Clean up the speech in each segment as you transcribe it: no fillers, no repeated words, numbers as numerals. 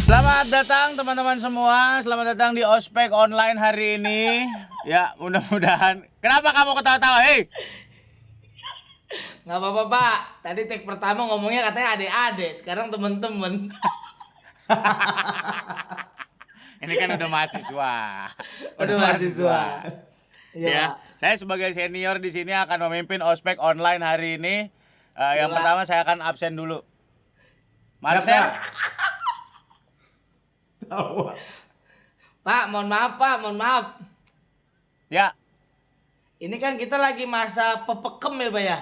Selamat datang teman-teman semua, selamat datang di Ospek Online hari ini. Ya, mudah-mudahan. Kenapa kamu ketawa-tawa? Hei. Nggak apa-apa Pak, tadi take pertama ngomongnya katanya adik-adik, sekarang temen-temen. Ini kan udah mahasiswa. Udah mahasiswa. Ya, saya sebagai senior di sini akan memimpin Ospek Online hari ini. Yang pertama saya akan absen dulu. Marcel. Pak, mohon maaf Pak, mohon maaf. Ya. Ini kan kita lagi masa pepekem ya Pak ya.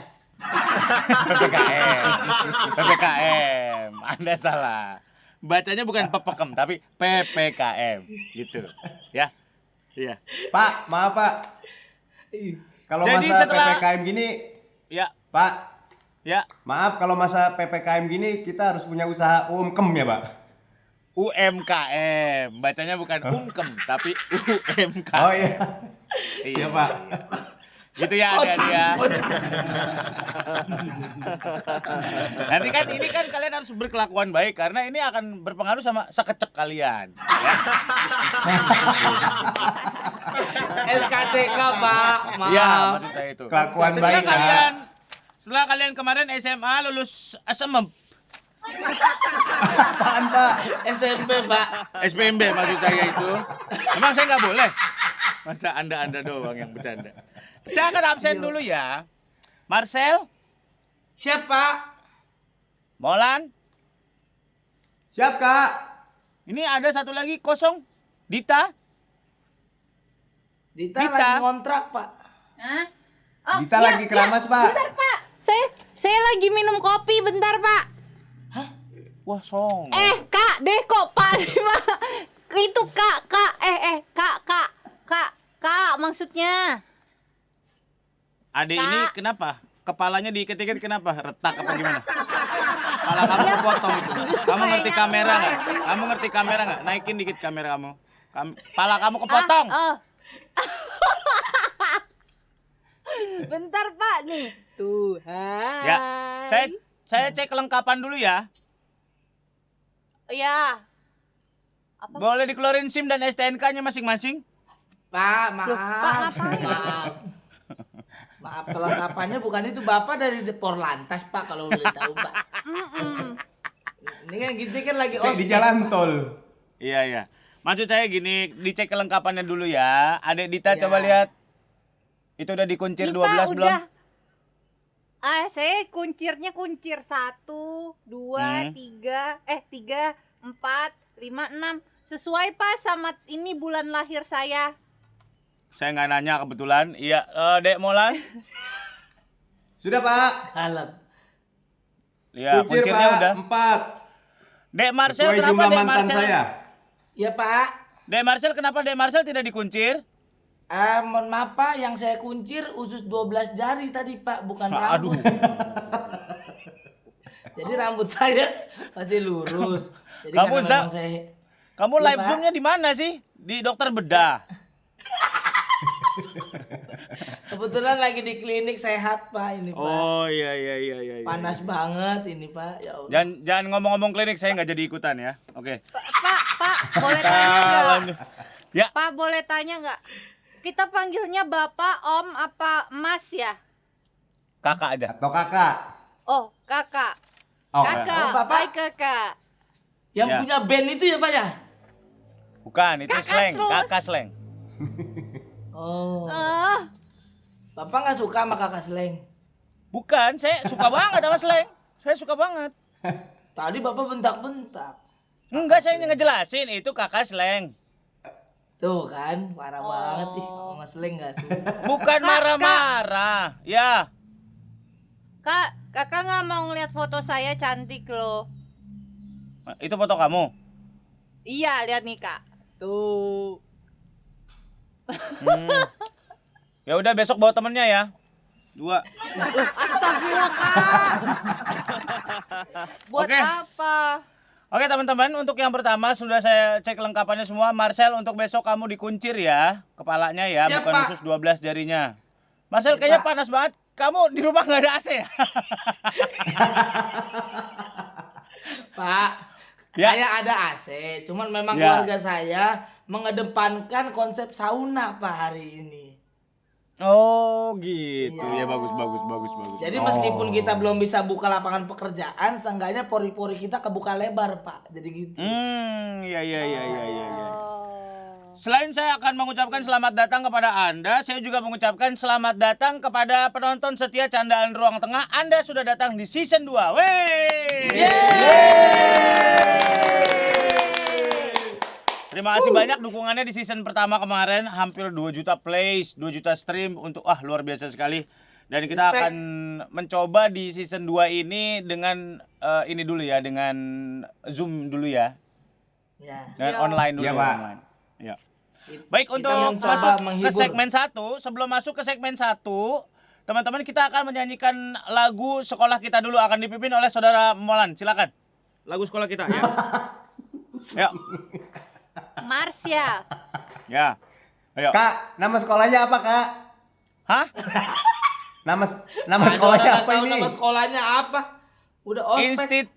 PPKM. PPKM. Anda salah. Bacanya bukan pepekem tapi PPKM gitu. Ya. Iya. Pak, maaf Pak. Kalau Jadi masa setelah- PPKM gini, Ya. Pak, Ya. maaf kalau masa PPKM gini kita harus punya usaha UMKM ya Pak. UMKM. Bacanya bukan umkem tapi UMKM. Oh iya. Iya Pak. Gitu ya adik-adik ya. Nanti kan ini kan kalian harus berkelakuan baik karena ini akan berpengaruh sama sekecek kalian. Ya. SKCK Pak, maaf. Iya, maksud saya itu. Kelakuan Setelah baik, Pak. setelah kalian kemarin SMA lulus SMM, Apaan Pak? SMP Pak. SPMB maksud saya itu. Emang saya nggak boleh? Masa anda doang yang bercanda. Saya akan absen dulu ya. Marcel, Siapa? Molan, Siap Kak. ini ada satu lagi kosong. Dita, Dita Dita. lagi ngontrak Pak. Hah? Oh, Kita iya, lagi keramas iya. Pak. Bentar Pak, saya lagi minum kopi bentar Pak. wah song. Kak, deh kok Pak sih Pak. Itu Kak, Kak maksudnya. Adik Kak. ini kenapa? Kepalanya diikat-ikat kenapa? Retak apa gimana? Kepala kamu kepotong itu. Kamu ngerti kamera nggak? Kamu ngerti kamera nggak? Naikin dikit kamera kamu. Kepala kamu kepotong. Bentar Pak nih. Tuhan. Ya, saya cek kelengkapan dulu ya. Ya. Boleh dikeluarin SIM dan STNK-nya masing-masing? Pak, Loh, Pak, maaf. ngapain? Maaf. Maaf, kelengkapannya bukan itu Bapak dari Porlantas Pak kalau boleh tahu Pak. Ini kan gitu kan lagi Kayak di jalan tol. Iya. Maksud saya gini, dicek kelengkapannya dulu ya. Adek Dita Ya. coba lihat. Itu udah dikuncir Nih, 12 Pak, belum? udah. Saya kuncir 1, 2, 3, 4, 5, 6. Sesuai Pak sama ini bulan lahir saya. Saya nggak nanya kebetulan. Iya, Dek Molan. Sudah Pak. Alat. Iya, Kuncir, kuncirnya Pak. udah. 4. Dek Marcel Sesuai kenapa jumlah Dek mantan Marcel? saya. Ya Pak. Dek Marcel kenapa Dek Marcel tidak dikuncir? Mohon maaf Pak, yang saya kuncir usus 12 jari tadi Pak, bukan rambut. Aduh. Jadi rambut saya masih lurus. Jadi Kamu, karena Za- memang saya Kamu Iya, live Pak. zoomnya di mana sih? Di dokter bedah. kebetulan lagi di klinik sehat Pak ini Pak. Oh iya. Panas banget ini Pak. Ya Allah. Jangan ngomong-ngomong klinik, saya nggak jadi ikutan ya. Oke. Pak, boleh tanya nggak? Lanjut. Ya. Pak, boleh tanya nggak? Kita panggilnya Bapak, Om, apa Mas ya? Kakak aja. Atau Kakak. Oh, Kakak. Oh, Kakak, Oh, Bapak. hai Kakak. Yang Ya. punya band itu ya Pak ya? Bukan, itu Kakak slang. slang. Kakak slang. Oh. Ah, Bapak nggak suka sama kakak seleng? Bukan, saya suka banget sama slang. Saya suka banget. Tadi Bapak bentak-bentak. Enggak, saya ngejelasin itu kakak slang. Tuh kan, parah banget ih sama seleng nggak suka. Bukan Kak, marah-marah. Ya. Kakak nggak mau ngeliat foto saya cantik loh. Itu foto kamu. Iya, lihat nih Kak. Tuh. Ya udah besok bawa temennya ya. 2. Astagfirullah Kak. Buat Oke. apa? Oke teman-teman, untuk yang pertama sudah saya cek lengkapannya semua. Marcel, untuk besok kamu dikuncir ya, kepalanya ya, Siap, bukan Pak. khusus 12 jarinya. Marcel, Siap, kayaknya Pak. panas banget. Kamu di rumah nggak ada AC ya? Pak, Ya. saya ada AC, cuman memang Ya. keluarga saya mengedepankan konsep sauna Pak hari ini. Oh gitu, Iya. ya bagus. Jadi meskipun kita belum bisa buka lapangan pekerjaan, seenggaknya pori-pori kita kebuka lebar Pak. Jadi gitu. Iya. Oh. Selain saya akan mengucapkan selamat datang kepada Anda, saya juga mengucapkan selamat datang kepada penonton setia Candaan Ruang Tengah. Anda sudah datang di season 2. Terima kasih banyak dukungannya di season pertama kemarin, hampir 2 juta plays, 2 juta stream untuk luar biasa sekali. Dan kita Respect. akan mencoba di season 2 ini dengan ini dulu ya, dengan Zoom dulu ya. Ya. Dan Iya. online dulu Iya, ya, Pak. online. Ya. Baik, Kita untuk mencoba masuk ke menghibur. segmen 1, sebelum masuk ke segmen 1, teman-teman kita akan menyanyikan lagu sekolah kita dulu, akan dipimpin oleh Saudara Molan. Silakan. Lagu sekolah kita ya. Ya. Marsya. Ya. Ayo. Kak, nama sekolahnya apa, Kak? Hah? Nama Ada sekolahnya orang apa tahu ini? nama sekolahnya apa? Udah ospek.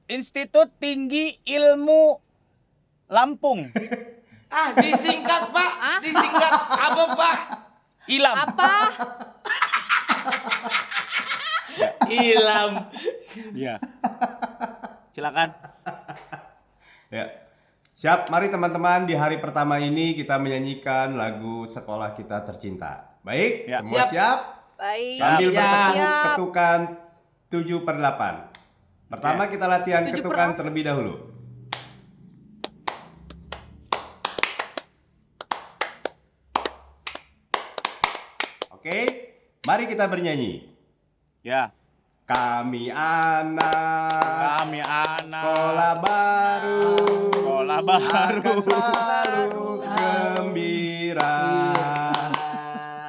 Institut Tinggi Ilmu Lampung. Disingkat Pak. Disingkat apa Pak? Ilam. Apa? Ilham. Iya. Silakan. Ya. Siap, mari teman-teman, di hari pertama ini kita menyanyikan lagu sekolah kita tercinta. Baik, Ya. semua Siap. siap? Baik. Sambil Siap. bertepuk Siap. ketukan 7/8. Pertama kita latihan 7/8. ketukan terlebih dahulu. Oke, mari kita bernyanyi. Ya. Kami anak Kami anak sekolah baru, sekolah baru. akan selalu gembira.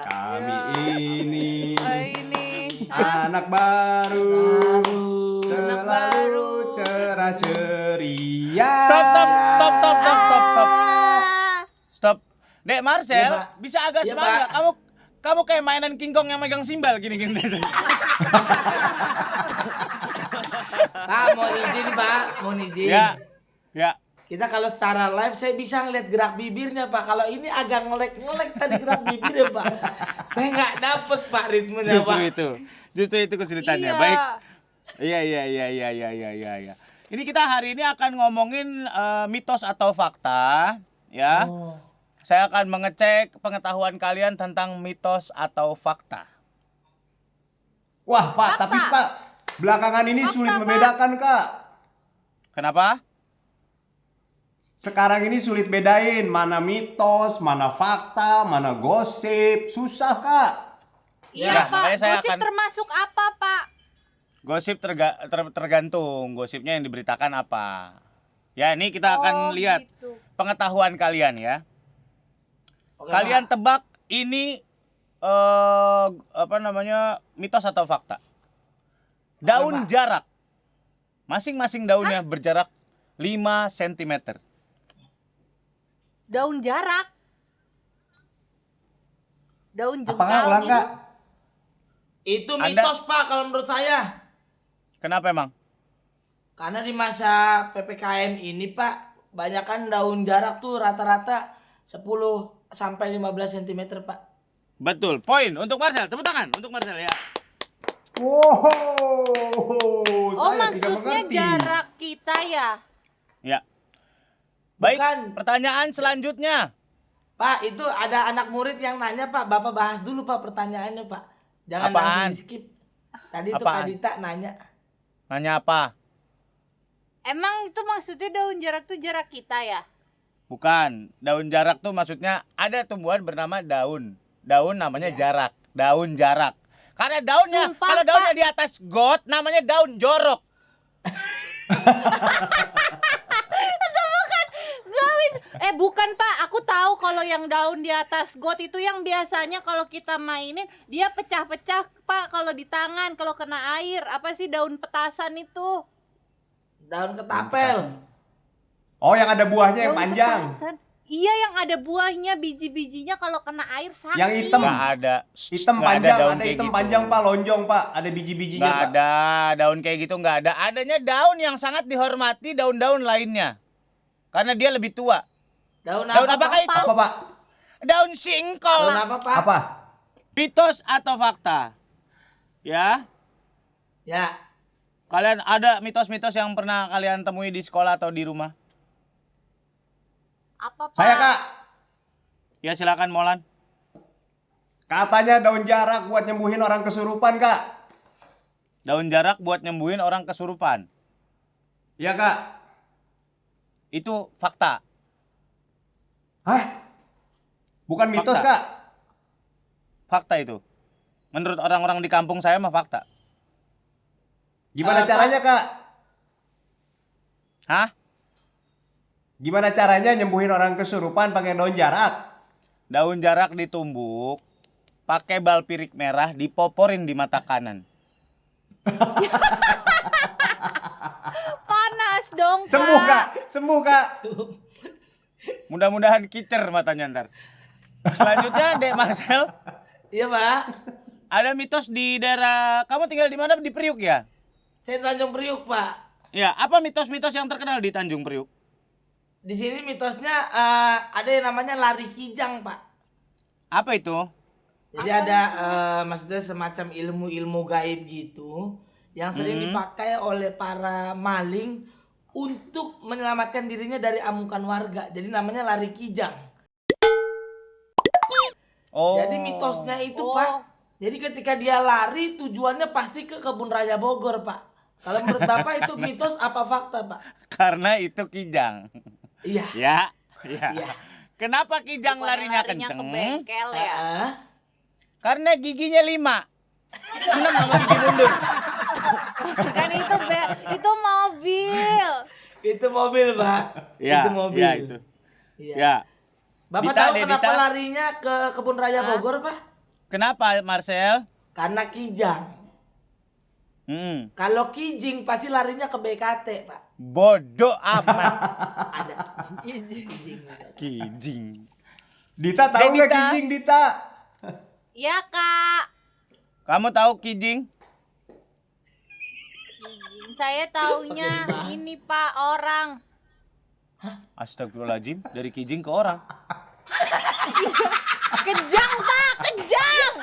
Kami ini Ini anak baru, Anak selalu baru. cerah ceria. Stop. Ah. Stop. Dek Marcel, Iya, Pak. bisa agak Iya, semangat nggak? Pak. Kamu kayak mainan King Kong yang megang simbal gini. Pak, mohon izin. Ya. Kita kalau secara live saya bisa ngeliat gerak bibirnya Pak. Kalau ini agak ngelek tadi gerak bibirnya Pak. Saya nggak dapet Pak ritmenya Pak. Justru itu kesulitannya. Iya. Baik. Iya. Ini kita hari ini akan ngomongin mitos atau fakta, ya. Oh. Saya akan mengecek pengetahuan kalian tentang mitos atau fakta. Wah, Pak, Fakta. tapi Pak, belakangan ini Fakta, sulit Pak. membedakan, Kak. Kenapa? Sekarang ini sulit bedain mana mitos, mana fakta, mana gosip. Susah, Kak. Iya, Ya, Pak. makanya saya Gosip akan- termasuk apa, Pak? Gosip tergantung gosipnya yang diberitakan apa. Ya, ini kita akan lihat Gitu. pengetahuan kalian ya. Oke, Kalian Pak. tebak ini mitos atau fakta. Daun Pak. jarak. Masing-masing daunnya berjarak 5 cm. Daun jarak. Daun Apakah jengkal ulang, gitu. Kak? Itu Anda- mitos Pak kalau menurut saya. Kenapa emang? Karena di masa PPKM ini Pak, banyakan daun jarak tuh rata-rata 10 sampai 15 cm Pak. Betul. Poin untuk Marcel. Tepuk tangan untuk Marcel ya. Wow, Oh, saya tidak maksudnya mengerti. jarak kita ya? Ya. Baik, Bukan. pertanyaan selanjutnya. Pak, itu ada anak murid yang nanya Pak, Bapak bahas dulu Pak pertanyaannya Pak. Jangan Apaan? langsung di skip. Tadi tuh Apaan? Kak Dita nanya. Nanya apa? Emang itu maksudnya daun jarak tuh jarak kita ya? Bukan. Daun jarak tuh maksudnya ada tumbuhan bernama daun. Daun namanya jarak. Daun jarak. Karena daunnya, Sumpah, kalau daunnya Pak. di atas got namanya daun jorok. Gak bisa. Bukan Pak, aku tahu kalau yang daun di atas got itu yang biasanya kalau kita mainin dia pecah-pecah Pak kalau di tangan kalau kena air. Apa sih daun petasan itu? Daun ketapel. Oh, yang ada buahnya yang Daun panjang. petasan. Iya, yang ada buahnya, biji-bijinya kalau kena air sakit. Yang hitam. Nggak ada. Hitam Nggak panjang, daun ada kayak hitam gitu. panjang Pak, lonjong Pak, ada biji-bijinya Nggak Pak. ada daun kayak gitu, nggak ada. Adanya daun yang sangat dihormati daun-daun lainnya. Karena dia lebih tua. Daun Daun apa, apakah Pak? itu? Apa Pak? Daun Daun singkong. apa, Pak? Apa? Mitos atau fakta? Ya. Ya. Kalian ada mitos-mitos yang pernah kalian temui di sekolah atau di rumah? Apa, Pak? Saya Kak, Ya silakan Molan. katanya daun jarak buat nyembuhin orang kesurupan Kak. Daun jarak buat nyembuhin orang kesurupan. Iya Kak. Itu fakta. Hah? Bukan mitos Fakta. Kak. Fakta itu. Menurut orang-orang di kampung saya mah fakta. Gimana Pak. caranya Kak? Hah? Gimana caranya nyembuhin orang kesurupan pakai daun jarak? Daun jarak ditumbuk, pakai balpirik merah, dipoporin di mata kanan. Panas dong, Kak. Sembuh Kak, sembuh Kak. Mudah-mudahan kicer matanya ntar. Selanjutnya Dek Marcel, Iya, Pak. ada mitos di daerah, kamu tinggal di mana? Di Priuk ya? Saya Tanjung Priuk, Pak. Ya, apa mitos-mitos yang terkenal di Tanjung Priuk? Di sini mitosnya ada yang namanya lari kijang, Pak. Apa itu? Jadi ada maksudnya semacam ilmu-ilmu gaib gitu yang sering dipakai oleh para maling untuk menyelamatkan dirinya dari amukan warga. Jadi namanya lari kijang. Oh. Jadi mitosnya itu, Oh. Pak. Jadi ketika dia lari tujuannya pasti ke Kebun Raya Bogor, Pak. Kalau menurut Bapak itu mitos apa fakta, Pak? Karena itu kijang. Iya. Ya, ya. Iya. Kenapa kijang Bukannya larinya larinya kenceng? ke bengkel ya. Ah, Karena giginya 5. 6 sama gigi mundur. Kan itu mobil. itu mobil, Pak. Ya, itu mobil. ya itu. Iya. Ya. Bapak Dita, tahu Dita. kenapa larinya ke Kebun Raya Bogor, Pak? Kenapa Marcel? Karena kijang. Hmm. Kalau kijing pasti larinya ke BKT, Pak. Bodoh amat. Ada kijing. Kijing. Dita tahu Dek, nggak Dita. kijing Dita? Ya, Kak. Kamu tahu kijing? Saya taunya ini, Pak, orang. Astagfirullahaladzim, dari kijing ke orang. Kejang, Pak, kejang.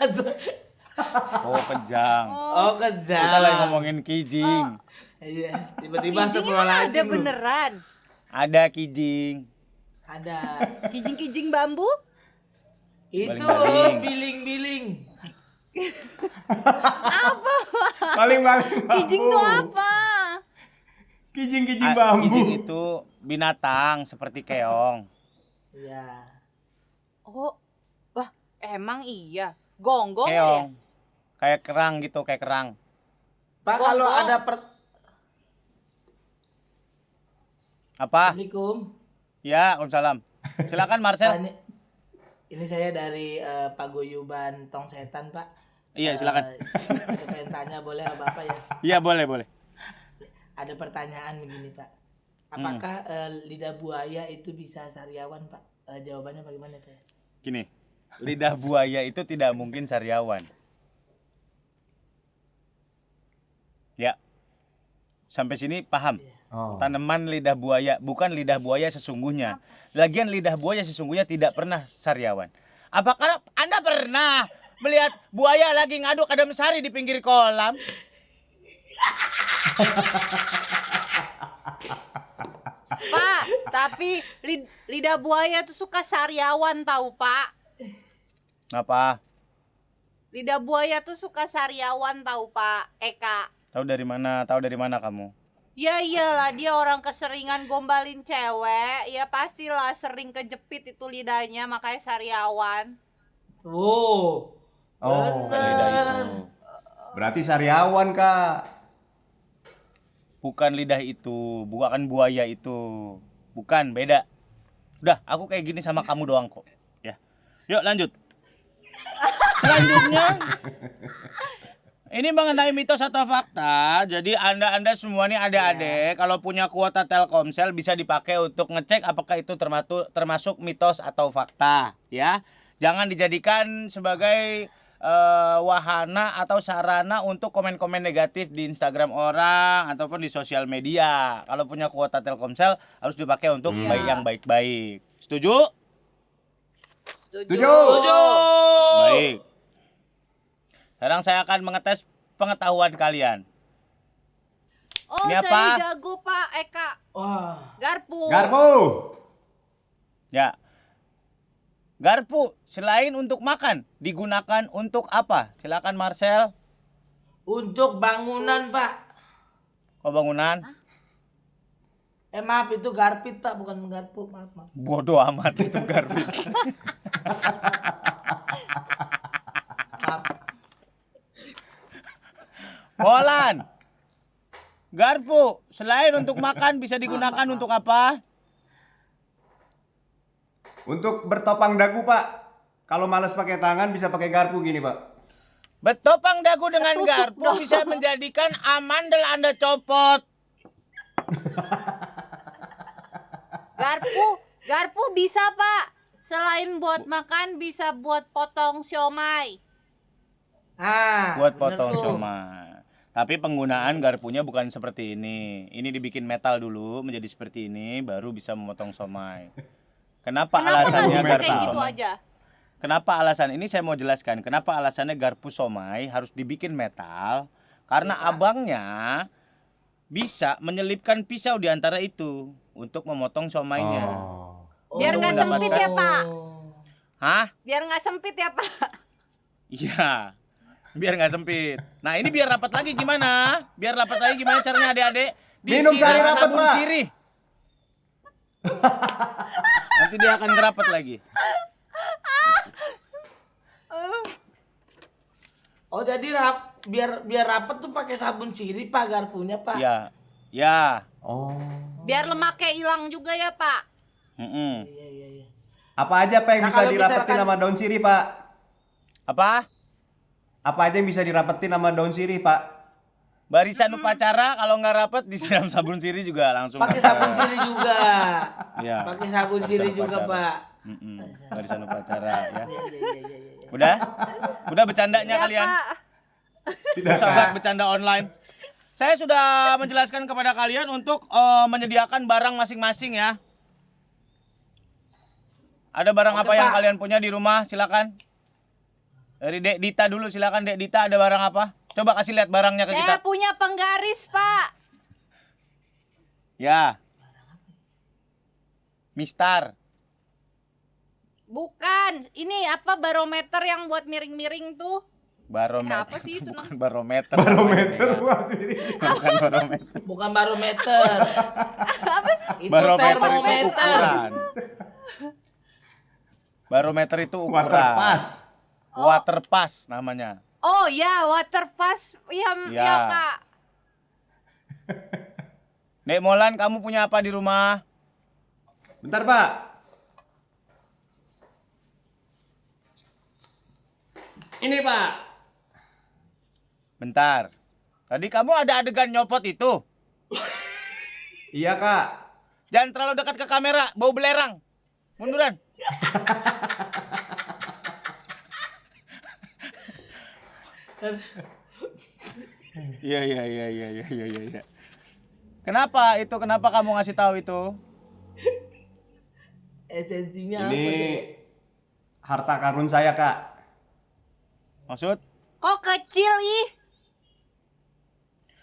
Oh, kejang. Oh, Kita kejam. lagi ngomongin kijing. Iya, tiba-tiba Kijing emang ada astagfirullahaladzim lu. beneran. Ada kijing. Ada. Kijing-kijing bambu? Itu Baling-baling. biling-biling. Apa? Paling-paling bambu. Kijing tuh apa? Kijing-kijing bambu. Kijing itu binatang seperti keong. Iya. Oh, wah, emang iya. Gonggong ya? Keong. Kayak kerang gitu, kayak kerang. Pak, kalau Gonggong. ada Apa? Assalamualaikum. Ya, Waalaikumsalam. Silakan Marcel. Pak, ini saya dari Paguyuban Tong Setan, Pak. Iya, silakan. Saya pengen tanya boleh sama Bapak ya? Iya, boleh, boleh. Ada pertanyaan begini, Pak. Apakah lidah buaya itu bisa sariawan, Pak? Jawabannya bagaimana, Pak? Gini, lidah buaya itu tidak mungkin sariawan. Ya. Sampai sini paham? Oh. Tanaman lidah buaya, bukan lidah buaya sesungguhnya. Lagian lidah buaya sesungguhnya tidak pernah sariawan. Apakah Anda pernah melihat buaya lagi ngaduk adem sari di pinggir kolam? Pak, tapi lidah buaya tuh suka sariawan tahu, Pak. Apa? Lidah buaya tuh suka sariawan tahu, Pak. Eka. Tahu dari mana? Tahu dari mana kamu? Ya iyalah, dia orang keseringan gombalin cewek. Ya pastilah sering kejepit itu lidahnya, makanya sariawan. Tuh. Oh, Bukan lidah itu. berarti sariawan Kak. Bukan lidah itu, bukan buaya itu. Bukan, beda. Udah, aku kayak gini sama kamu doang kok. Ya. Yuk lanjut. Selanjutnya. Ini mengenai mitos atau fakta. Jadi Anda semua nih adik-adik kalau punya kuota Telkomsel bisa dipakai untuk ngecek apakah itu termasuk mitos atau fakta, ya. Jangan dijadikan sebagai wahana atau sarana untuk komen-komen negatif di Instagram orang ataupun di sosial media. Kalau punya kuota Telkomsel harus dipakai untuk yang baik-baik. Setuju? Setuju. Baik. Sekarang saya akan mengetes pengetahuan kalian. Oh, Ini saya apa? jago Pak Eka. Wah. Garpu. Garpu. Ya. Garpu selain untuk makan digunakan untuk apa? Silakan Marcel. Untuk bangunan, Pak. Oh, bangunan. Maaf itu garpit, Pak, bukan garpu. Maaf, maaf. Bodoh amat itu garpu. Maaf. Molan. Garpu selain untuk makan bisa digunakan untuk apa? Untuk bertopang dagu, Pak. Kalau malas pakai tangan bisa pakai garpu gini, Pak. Bertopang dagu dengan Tusuk garpu dong. bisa menjadikan amandel Anda copot. Garpu bisa Pak. Selain buat makan bisa buat potong siomay. Buat Bener potong tuh. siomay. Tapi penggunaan garpunya bukan seperti ini. Ini dibikin metal dulu menjadi seperti ini baru bisa memotong siomay. Kenapa Kenapa nggak alasannya bisa garpu kayak gitu siomay? aja? Kenapa alasan ini saya mau jelaskan. Kenapa alasannya garpu siomay harus dibikin metal? Karena abangnya bisa menyelipkan pisau di antara itu untuk memotong siomaynya. Oh. Biar nggak Untuk sempit mendapatkan- ya Pak. Hah? Biar nggak sempit ya Pak. Iya. Biar nggak sempit. Nah, ini biar rapat lagi gimana? Biar rapat lagi gimana caranya adik-adik? Minum sari Disiram rapat, sabun Pak. sirih. Nanti dia akan ngerapat lagi. Oh, jadi biar rapet tuh pakai sabun sirih, Pak, garpunya, Pak. Ya. Ya. Oh. Biar lemaknya hilang juga ya Pak. Mm-mm. Iya. Apa aja, Pak, yang Nah, bisa kalau dirapetin misalkan- sama daun sirih, Pak? Apa? Apa aja yang bisa dirapetin sama daun sirih, Pak? Barisan upacara kalau nggak rapet disiram sabun sirih juga langsung. Pakai sabun sirih juga. Iya. Pakai sabun Barisan sirih juga, upacara. Pak. Mm-mm. Barisan upacara ya. Iya. Udah? Udah bercandanya Ya kalian? Pak. Tidak, Sahabat Kak. bercanda online. Saya sudah menjelaskan kepada kalian untuk menyediakan barang masing-masing ya. Ada barang Oke, apa yang Pak. kalian punya di rumah? Silakan. Dari Dek Dita dulu, silakan Dek Dita, ada barang apa? Coba kasih lihat barangnya ke Saya kita. punya penggaris Pak. Ya. Mistar. Bukan. Ini apa barometer yang buat miring-miring tuh? Barometer. Apa sih itu, Bukan barometer. Barometer, namanya, waduh ini. Bukan barometer. Bukan barometer. Apa sih? Itu Barometer itu termometer. ukuran. Barometer itu ukuran. Water pass. Water pass namanya. Oh ya, water pass. Iya, Ya. ya Pak. Dek Molan, kamu punya apa di rumah? Bentar, Pak. Ini, Pak. Bentar. Tadi kamu ada adegan nyopot itu. Iya, Kak. Jangan terlalu dekat ke kamera, bau belerang. Munduran. Iya. Kenapa itu? Kenapa kamu ngasih tahu itu? Esensinya apa Ini tuh? harta karun saya, Kak. Maksud? Kok kecil ih?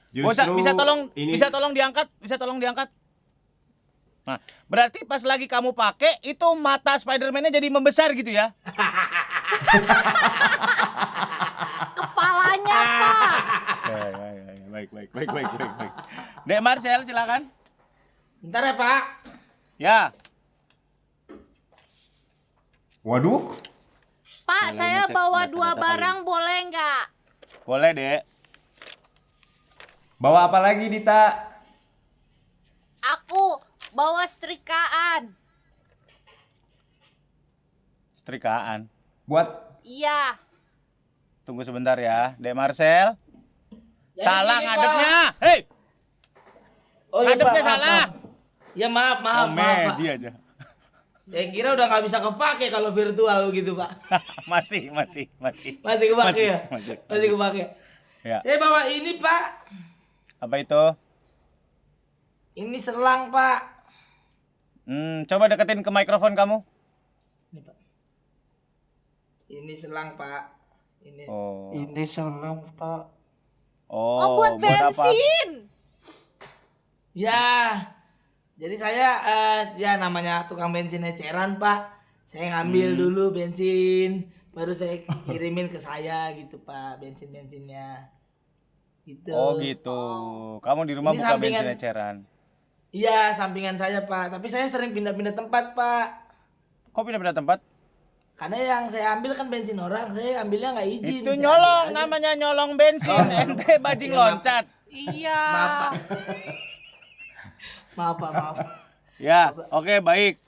Bisa tolong ini bisa tolong diangkat? Bisa tolong diangkat? Nah, berarti pas lagi kamu pakai itu mata Spider-Man-nya jadi membesar gitu ya? Kepalanya Pak. Ya. Baik. Dek Marcel silakan. Bentar ya, Pak. Ya. Waduh. Pak, Mulai saya ngecek bawa data-data 2 kalian. barang boleh nggak? Boleh, Dek. Bawa apa lagi, Dita? Aku bawa setrikaan. Setrikaan. Buat Iya. Tunggu sebentar ya. Dek Marcel, Salah gini, Pak. ngadepnya. Hei, Oh, iya, ngadepnya Pak, maaf, salah. maaf. Ya maaf, Pak. Komedi aja. Saya kira udah nggak bisa kepake kalau virtual begitu, Pak. masih. Masih kepake ya? Masih kepake. Ya. Saya bawa ini, Pak. Apa itu? Ini selang, Pak. Coba deketin ke mikrofon kamu. Ini, Pak. Ini selang, Pak. Ini. Oh. Ini selang, Pak. Oh, buat apa? bensin. Ya. Jadi saya ya namanya tukang bensin eceran, Pak. Saya ngambil dulu bensin, baru saya kirimin ke saya gitu, Pak, bensinnya. Gitu. Oh gitu. Kamu di rumah Ini buka sampingan. bensin eceran. Iya, sampingan saya, Pak. Tapi saya sering pindah-pindah tempat, Pak. Kok pindah-pindah tempat? Karena yang saya ambil kan bensin orang, saya ambilnya nggak izin. Itu Saya nyolong, ambil aja. namanya nyolong bensin. Ente bajing loncat. Iya. Maaf, Pak. Maaf, Pak, maaf. Ya, oke baik.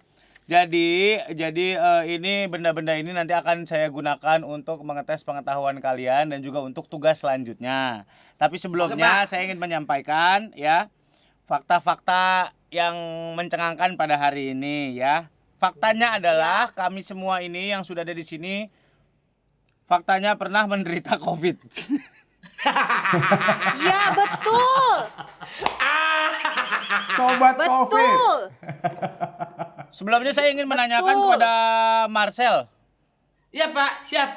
Jadi ini benda-benda ini nanti akan saya gunakan untuk mengetes pengetahuan kalian dan juga untuk tugas selanjutnya. Tapi sebelumnya Oke, Pak. saya ingin menyampaikan ya fakta-fakta yang mencengangkan pada hari ini ya. Faktanya adalah kami semua ini yang sudah ada di sini faktanya pernah menderita COVID. Iya, betul. Sobat COVID. Betul. Sebelumnya saya ingin menanyakan Betul. kepada Marcel. Iya, Pak, siap.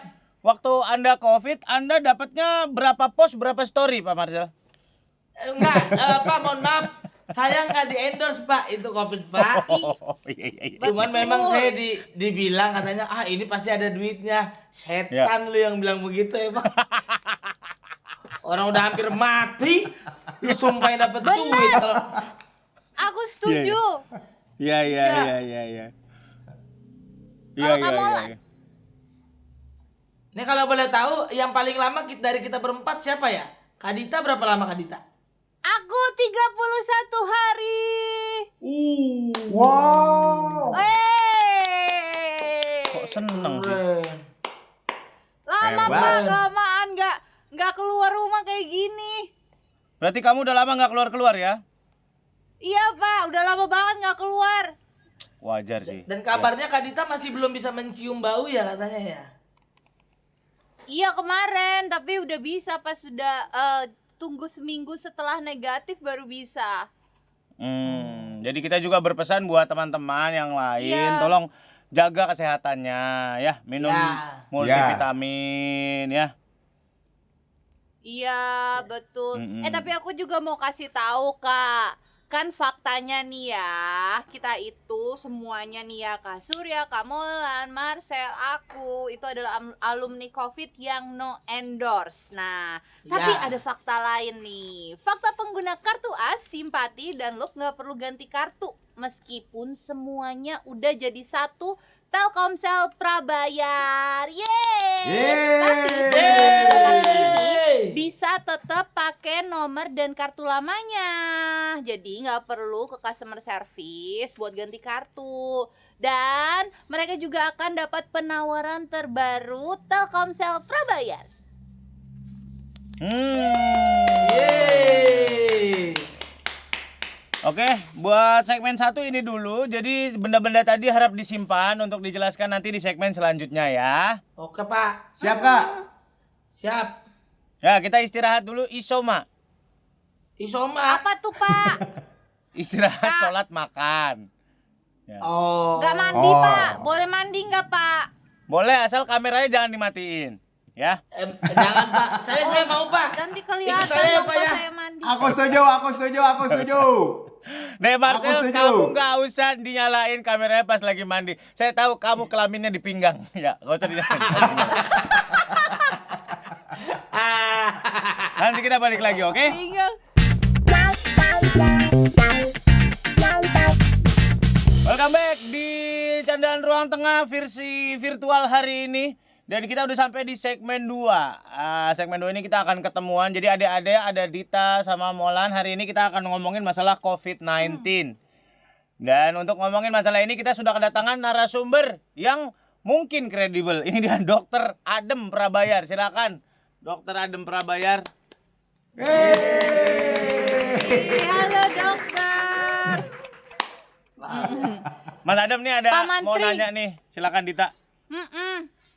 Waktu Anda COVID, Anda dapatnya berapa post, berapa story, Pak Marcel? Enggak, Pak, mohon maaf. Saya nggak di-endorse, Pak, itu COVID, Pak. Oh, iya. Cuman Betul. memang saya dibilang katanya, ini pasti ada duitnya. Setan lu yang bilang begitu ya, Pak. Orang udah hampir mati, lu sumpahin dapat duit. Kalau Aku setuju. Iya. Kalau kamu lah. Ini kalau boleh tahu, yang paling lama dari kita berempat siapa ya? Kadita berapa lama Kadita? Aku 31 hari. Wow. Kok seneng sih? Keren. Lama Hebat. Pak, kelamaan nggak keluar rumah kayak gini. Berarti kamu udah lama nggak keluar-keluar ya? Iya Pak, udah lama banget nggak keluar. Wajar sih. Dan kabarnya Kadita masih belum bisa mencium bau ya katanya ya? Iya kemarin, tapi udah bisa pas sudah tunggu seminggu setelah negatif baru bisa. Jadi kita juga berpesan buat teman-teman yang lain, Iya. tolong jaga kesehatannya ya, minum Ya. multivitamin ya. Iya betul. Tapi aku juga mau kasih tahu Kak. Kan faktanya nih ya, kita itu semuanya nih ya Kak Surya, Kak Molan, Marcel, aku itu adalah alumni COVID yang no endorse. Nah, tapi Ya. ada fakta lain nih. Fakta pengguna kartu as, simpati dan look nggak perlu ganti kartu meskipun semuanya udah jadi satu Telkomsel prabayar. Tapi kartu ini bisa tetap pakai nomor dan kartu lamanya. Jadi nggak perlu ke customer service buat ganti kartu. Dan mereka juga akan dapat penawaran terbaru Telkomsel prabayar. Yeay. Oke, buat segmen 1 ini dulu. Jadi benda-benda tadi harap disimpan untuk dijelaskan nanti di segmen selanjutnya ya. Oke Pak, Siap, Kak? siap. Ya, kita istirahat dulu isoma. Isoma. Apa tuh Pak? Istirahat, sholat, makan. Ya. Oh. Nggak mandi Oh. Pak? Boleh mandi nggak Pak? Boleh asal kameranya jangan dimatiin. Ya. Jangan Pak, saya mau Pak. Dan Ikut kelihatan saya, dong Pak, pas ya. saya mandi. Aku setuju. Deh Marcel, Aku setuju. kamu nggak usah dinyalain kameranya pas lagi mandi. Saya tahu kamu kelaminnya di pinggang. Ya, nggak usah dinyalain. Nanti kita balik lagi, oke? Tinggal. Welcome back di Candaan Ruang Tengah versi virtual hari ini. Dan kita udah sampai di segmen 2. Segmen 2 ini kita akan ketemuan. Jadi adik-adik ada Dita sama Molan. Hari ini kita akan ngomongin masalah COVID-19. Dan untuk ngomongin masalah ini kita sudah kedatangan narasumber yang mungkin kredibel. Ini dia Dr. Adem Prabayar. Silakan Dr. Adem Prabayar. Halo dokter. Mas Adam nih ada Pak mau Mantri. nanya nih. Silakan Dita.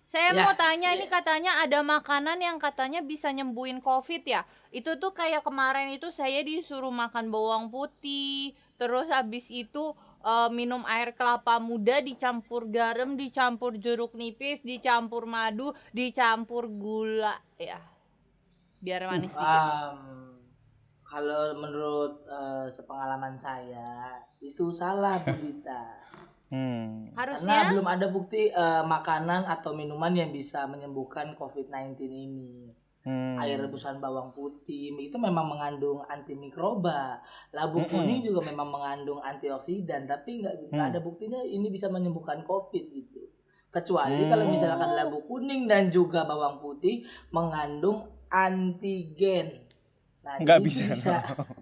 Saya Ya. mau tanya ini katanya ada makanan yang katanya bisa nyembuhin COVID ya. Itu tuh kayak kemarin itu saya disuruh makan bawang putih, terus habis itu minum air kelapa muda dicampur garam, dicampur jeruk nipis, dicampur madu, dicampur gula ya. Biar manis dikit. Kalau menurut sepengalaman saya itu salah Budita. Karena Harusnya belum ada bukti makanan atau minuman yang bisa menyembuhkan COVID-19 ini. Air rebusan bawang putih itu memang mengandung antimikroba. Labu kuning juga memang mengandung antioksidan, tapi nggak ada buktinya ini bisa menyembuhkan COVID gitu. Kecuali kalau misalkan labu kuning dan juga bawang putih mengandung antigen. Nah, Nggak jadi bisa,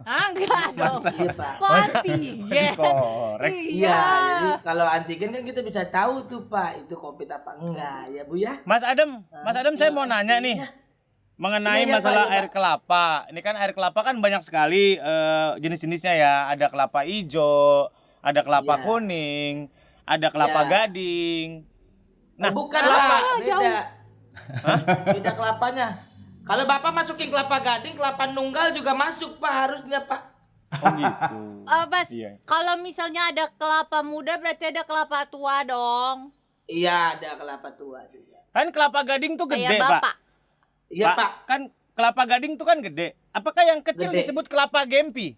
enggak dong. Iya, Pak. Kok antigen? Korek. Iya, Iya. jadi kalau antigen kan kita bisa tahu tuh Pak, itu COVID apa enggak ya Bu ya? Mas Adam saya mau nanya nih. Mengenai Iya, masalah Pak, iya, air kelapa. Ini kan air kelapa kan banyak sekali jenis-jenisnya ya. Ada kelapa hijau, ada kelapa Iya. kuning, ada kelapa Iya. gading. Nah, Bukan kelapa Pak, jauh. beda. Beda kelapanya. Kalau Bapak masukin kelapa gading, kelapa nunggal juga masuk Pak harusnya Pak. oh gitu. Mas, Iya. kalau misalnya ada kelapa muda berarti ada kelapa tua dong. Iya, ada kelapa tua juga. Kan kelapa gading tuh gede, Kayak Pak. Bapak. Iya Pak. Kan kelapa gading tuh kan gede. Apakah yang kecil Gede. disebut kelapa gempi?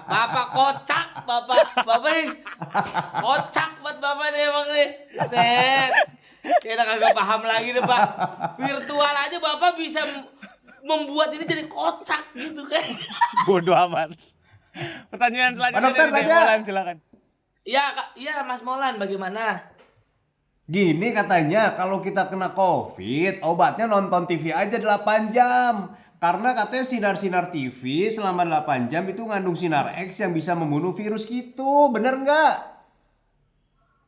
Bapak kocak, Bapak nih. Kocak buat Bapak nih emang nih. Set. Saya udah kagak paham lagi nih Pak. Virtual aja Bapak bisa membuat ini jadi kocak gitu kan. Bodoh amat. Pertanyaan selanjutnya Dokter, dari tanya. Demolan, silakan. Iya, Kak. Iya Mas Molan bagaimana? Gini katanya kalau kita kena COVID, obatnya nonton TV aja 8 jam. Karena katanya sinar-sinar TV selama 8 jam itu ngandung sinar X yang bisa membunuh virus gitu. Bener nggak?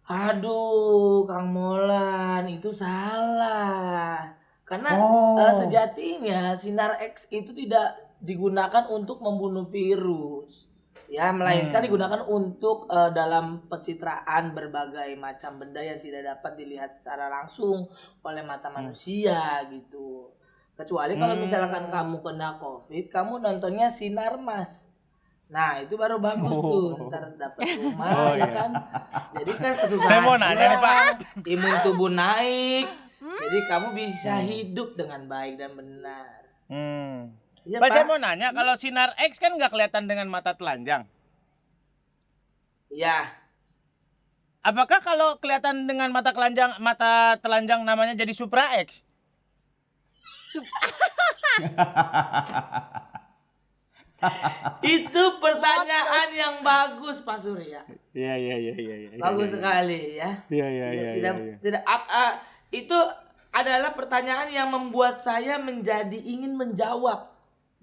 Aduh, Kang Molan, itu salah. Karena Oh. sejatinya sinar X itu tidak digunakan untuk membunuh virus. Ya, melainkan digunakan untuk dalam pencitraan berbagai macam benda yang tidak dapat dilihat secara langsung oleh mata manusia gitu. Kecuali kalau misalkan kamu kena COVID, kamu nontonnya sinar mas. Nah, itu baru bagus tuh, ntar dapat rumah ya kan. Jadi kan kesusahan. Saya mau nanya nih, Pak. Imun tubuh naik. Jadi kamu bisa hidup dengan baik dan benar. Iya, Pak, saya Pak. mau nanya, kalau sinar X kan nggak kelihatan dengan mata telanjang. Ya. Apakah kalau kelihatan dengan mata telanjang namanya jadi Supra X? Itu pertanyaan yang bagus Pak Surya. Iya. Bagus sekali ya. Tidak itu adalah pertanyaan yang membuat saya menjadi ingin menjawab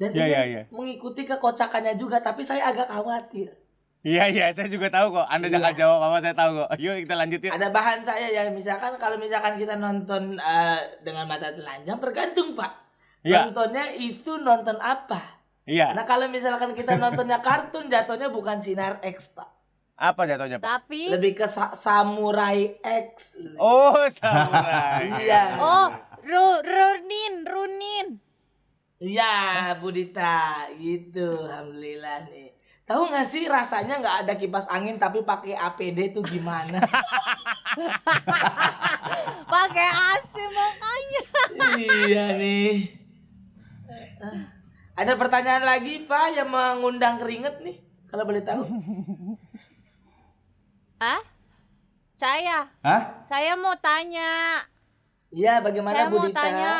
dan ingin mengikuti kekocakannya juga, tapi saya agak khawatir. Iya, saya juga tahu kok. Anda jangan jawab apa, saya tahu kok. Yuk kita lanjut yuk. Ada bahan saya ya, misalkan kalau misalkan kita nonton dengan mata telanjang tergantung Pak. Iya. Nontonnya itu nonton apa? Iya. Karena kalau misalkan kita nontonnya kartun jatuhnya bukan sinar X Pak. Apa jatuhnya, Pak? Tapi Lebih ke Samurai X. Oh, samurai. Iya. oh, Runin. Iya, Budita, gitu. Alhamdulillah nih. Tahu nggak sih rasanya nggak ada kipas angin tapi pakai APD tuh gimana? Pakai AC makanya. Iya nih. Ada pertanyaan lagi Pak yang mengundang keringet nih, kalau boleh tahu. Saya mau tanya. Iya, bagaimana Saya mau Budita? tanya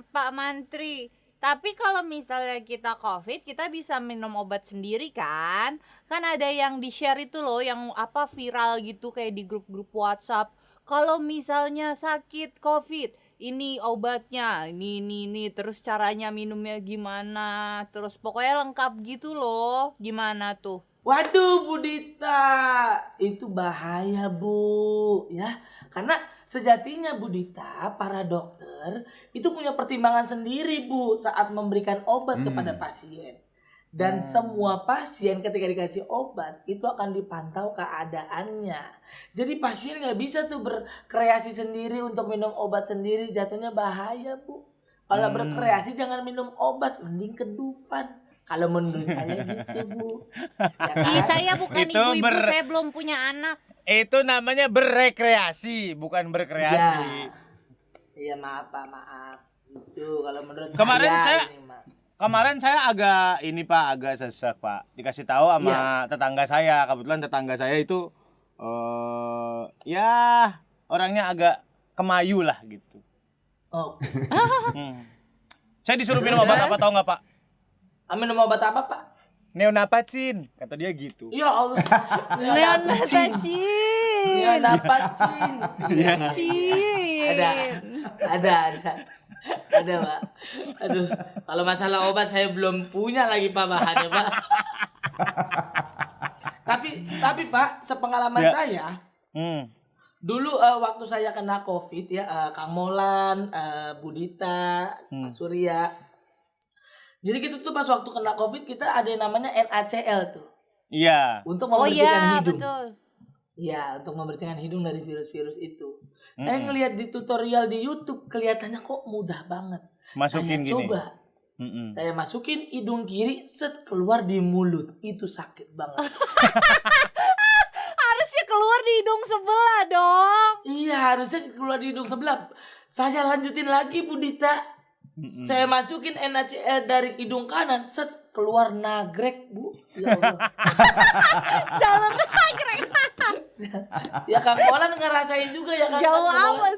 Pak Mantri. Tapi kalau misalnya kita COVID, kita bisa minum obat sendiri kan? Kan ada yang di-share itu loh, yang apa viral gitu kayak di grup-grup WhatsApp. Kalau misalnya sakit COVID, ini obatnya, ini, terus caranya minumnya gimana, terus pokoknya lengkap gitu loh. Gimana tuh? Waduh Budita, itu bahaya Bu, ya. Karena sejatinya Bu Dita, para dokter itu punya pertimbangan sendiri Bu saat memberikan obat kepada pasien. Dan semua pasien ketika dikasih obat itu akan dipantau keadaannya. Jadi pasien nggak bisa tuh berkreasi sendiri untuk minum obat sendiri, jatuhnya bahaya Bu. Kalau berkreasi jangan minum obat, mending ke Dufan. Kalau menurut saya gitu Bu. Ya kan? Ih, saya bukan Itu ibu-ibu, saya belum punya anak. Itu namanya berrekreasi, bukan berkreasi. Iya maaf Pak, maaf. Itu kalau menurut Kemarin saya ini, Mak. Kemarin saya agak sesek Pak. Dikasih tahu sama tetangga saya. Kebetulan tetangga saya itu ya orangnya agak kemayu lah gitu. Oh. Saya disuruh minum obat apa tahu nggak Pak? Minum obat apa Pak? Neonapacin, kata dia gitu. Ya Allah. Neonapacin. Neonapacin. Cin. Ada Pak. Aduh, kalau masalah obat saya belum punya lagi Pak bahannya Pak. tapi Pak, sepengalaman saya, dulu waktu saya kena COVID ya, Kang Molan, Bu Dita, Pak Surya. Jadi gitu tuh pas waktu kena COVID kita ada yang namanya NaCl tuh. Iya. Untuk Oh membersihkan iya, hidung. betul. Iya, untuk membersihkan hidung dari virus-virus itu. Saya ngelihat di tutorial di YouTube kelihatannya kok mudah banget. Masukin saya gini. coba. Saya masukin hidung kiri, set keluar di mulut. Itu sakit banget. Harusnya keluar di hidung sebelah dong. Iya, harusnya keluar di hidung sebelah. Saya lanjutin lagi Bu Dita. Saya masukin NaCl dari hidung kanan, set keluar nagrek Bu. Ya Allah. Jalur nagrek. Ya Kang Molan ngerasain juga ya Kang. Jauh Kang Molan. amat.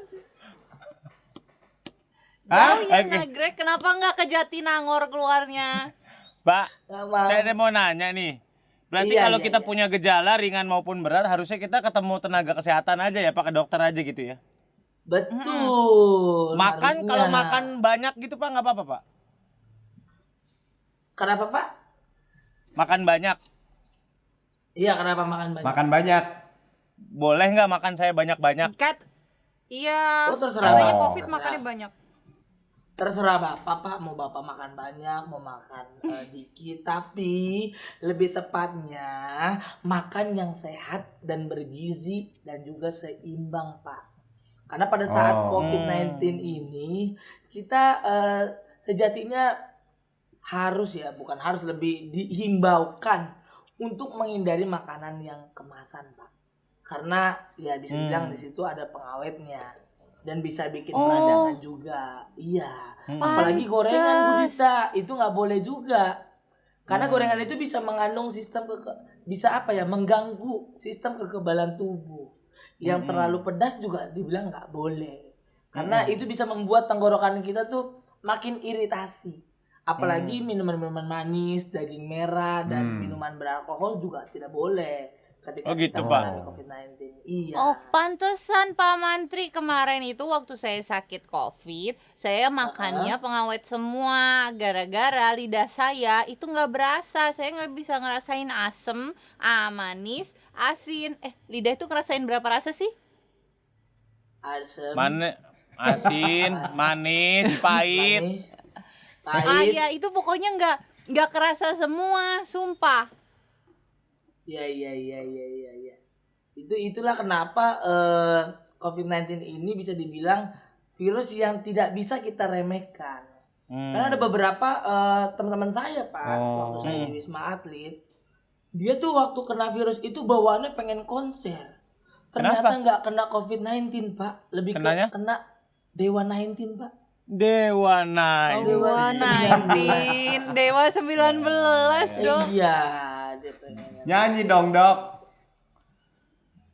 Jauh ya nagrek. Kenapa nggak ke Jatinangor keluarnya? Pak, Nggak mau. saya mau nanya nih. Berarti Iya, kalau iya, kita iya. punya gejala ringan maupun berat, harusnya kita ketemu tenaga kesehatan aja ya, Pak, ke dokter aja gitu ya. Betul. Makan harusnya. kalau makan banyak gitu Pak nggak apa-apa Pak? Kenapa Pak? Makan banyak. Iya, kenapa makan banyak? Makan banyak. Boleh nggak makan saya banyak-banyak? Kat. Iya. Oh, terserah. Katanya Oh, COVID terserah. makannya banyak. Terserah Bapak, Pak. Mau Bapak makan banyak, mau makan dikit. Tapi lebih tepatnya makan yang sehat dan bergizi dan juga seimbang Pak. Karena pada saat COVID-19 ini kita sejatinya harus ya, bukan harus, lebih dihimbaukan untuk menghindari makanan yang kemasan Pak. Karena ya bisa bilang di situ ada pengawetnya dan bisa bikin peradangan juga. Iya. Apalagi gorengan Bu Dita, itu nggak boleh juga. Karena gorengan itu bisa mengandung sistem bisa apa ya, mengganggu sistem kekebalan tubuh. Yang terlalu pedas juga dibilang nggak boleh. Karena itu bisa membuat tenggorokan kita tuh makin iritasi. Apalagi minuman-minuman manis, daging merah, dan minuman beralkohol juga tidak boleh ketika Oh, gitu, kita Pak. mengalami COVID-19. Iya. Oh, pantesan Pak Mantri kemarin itu waktu saya sakit COVID, saya makannya pengawet semua. Gara-gara lidah saya itu nggak berasa, saya nggak bisa ngerasain asem, manis, asin. Lidah itu ngerasain berapa rasa sih? Asam, Asin, manis, pahit. manis, pahit. Iya, itu pokoknya nggak kerasa semua, sumpah. Iya. Itulah kenapa COVID-19 ini bisa dibilang virus yang tidak bisa kita remehkan. Karena ada beberapa teman-teman saya Pak, waktu saya di Wisma Atlet, dia tuh waktu kena virus itu bawaannya pengen konser. Ternyata nggak kena COVID-19 Pak, lebih Kenanya? kena Dewa 19 Pak. Dewa Night. Dewa 19, Dewa 19 dong. Iya, dia pengen. Nyanyi dong, Dok.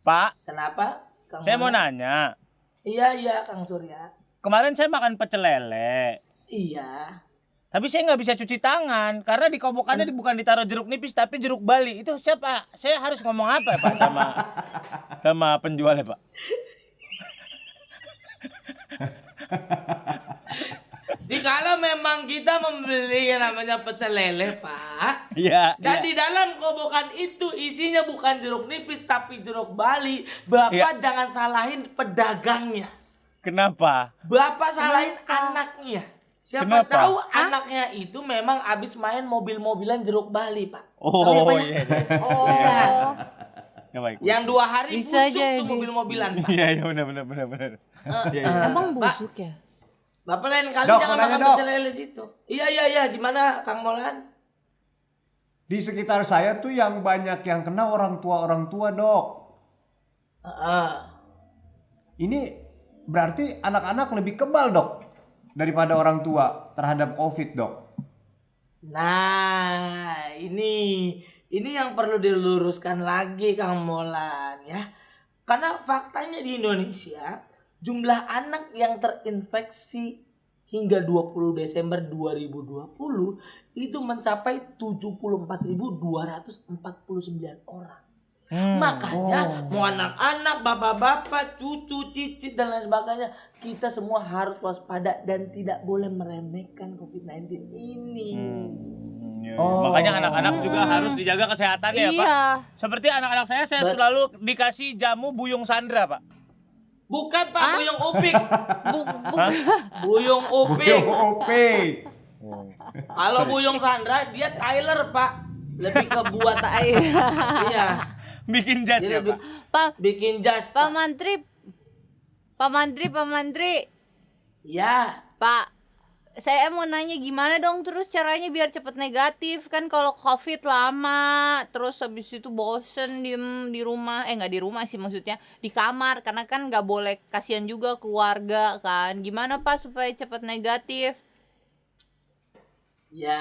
Pak, Kenapa? Kang saya mau Molan? nanya. Iya, Kang Surya. Kemarin saya makan pecel lele. Iya. Tapi saya nggak bisa cuci tangan karena di kobokannya bukan ditaruh jeruk nipis tapi jeruk bali. Itu siapa? Saya harus ngomong apa ya Pak sama penjualnya Pak? Jikalau memang kita membeli yang namanya pecel lele, Pak. Iya. Dan di dalam kobokan itu isinya bukan jeruk nipis tapi jeruk Bali. Bapak jangan salahin pedagangnya. Kenapa? Bapak salahin anaknya. Siapa Kenapa? tahu anaknya itu memang abis main mobil-mobilan jeruk Bali, Pak. Oh iya. Oh. Ya, baik. Yang 2 hari Bisa busuk jadi. tuh mobil-mobilan, Pak. Iya iya benar. Emang busuk ya? Bapak lain kali Dok, jangan mau nanya, makan Dok. pecel lele situ. Iya. Gimana, Kang Molan? Di sekitar saya tuh yang banyak yang kena orang tua, Dok. Heeh. Ini berarti anak-anak lebih kebal, Dok, daripada orang tua terhadap COVID, Dok. Nah, ini yang perlu diluruskan lagi, Kang Molan, ya. Karena faktanya di Indonesia jumlah anak yang terinfeksi hingga 20 Desember 2020 itu mencapai 74.249 orang. Makanya mau anak-anak, bapak-bapak, cucu, cicit dan lain sebagainya, kita semua harus waspada dan tidak boleh meremehkan COVID-19 ini. Makanya anak-anak juga harus dijaga kesehatannya ya, Pak. Iya. Seperti anak-anak saya selalu dikasih jamu buyung Sandra, Pak. Bukan, Pak, buyung upik. Bu- Buyung upik. Opik. Kalau buyung Sandra dia Tyler, Pak. Lebih ke buat iya. Bikin jas Dia ya, lebih Pak. bikin jas, Pak Pak. Mantri. Ya. Pak, saya mau nanya gimana dong terus caranya biar cepet negatif. Kan kalau COVID lama, terus habis itu bosen diem di rumah. Nggak di rumah sih maksudnya, di kamar. Karena kan nggak boleh, kasihan juga keluarga kan. Gimana Pak supaya cepet negatif? Ya,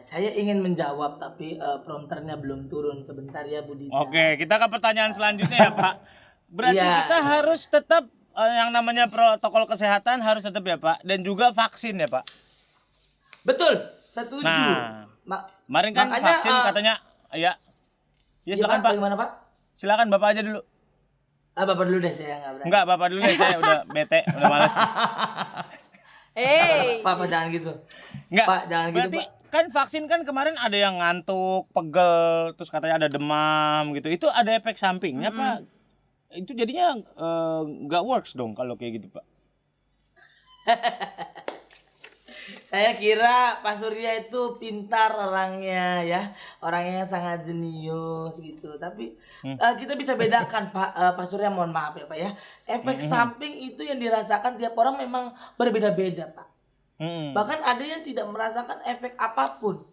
saya ingin menjawab tapi prompternya belum turun. Sebentar ya, Budi. Oke, kita ke pertanyaan selanjutnya ya, Pak. Berarti Iya. kita harus tetap yang namanya protokol kesehatan harus tetap ya, Pak, dan juga vaksin ya, Pak. Betul, setuju. Nah, Ma- Kemarin kan makanya, vaksin katanya ya. Ya iya, silakan, Pak. Bagaimana, Pak? Silakan Bapak aja dulu. Bapak dulu deh, saya nggak berani. Enggak, Bapak dulu deh, saya udah bete, udah males. Pak, jangan gitu. Enggak. Pak, jangan gitu, Berarti Pak. kan vaksin kan kemarin ada yang ngantuk, pegel, terus katanya ada demam gitu. Itu ada efek sampingnya, Pak. Itu jadinya nggak works dong kalau kayak gitu, Pak. Saya kira Pak Surya itu pintar orangnya ya, orangnya yang sangat jenius gitu. Tapi kita bisa bedakan Pak Surya, mohon maaf ya Pak ya. Efek samping itu yang dirasakan tiap orang memang berbeda-beda Pak. Bahkan ada yang tidak merasakan efek apapun.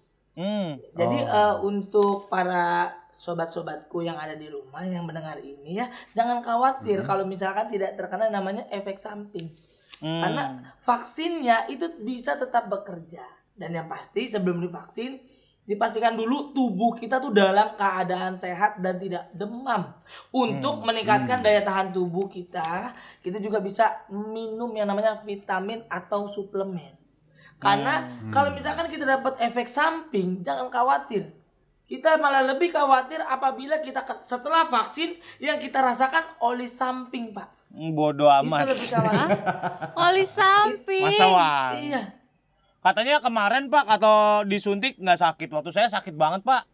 Jadi untuk para sobat-sobatku yang ada di rumah yang mendengar ini ya, jangan khawatir kalau misalkan tidak terkena namanya efek samping. Karena vaksinnya itu bisa tetap bekerja. Dan yang pasti sebelum divaksin, dipastikan dulu tubuh kita tuh dalam keadaan sehat dan tidak demam. Untuk meningkatkan daya tahan tubuh kita juga bisa minum yang namanya vitamin atau suplemen. Karena kalau misalkan kita dapat efek samping, jangan khawatir. Kita malah lebih khawatir apabila kita setelah vaksin yang kita rasakan oli samping, Pak. Bodoh amat. Itu lebih khawatir. Oli samping. Masa wah. Iya. Katanya kemarin Pak atau disuntik nggak sakit. Waktu saya sakit banget, Pak.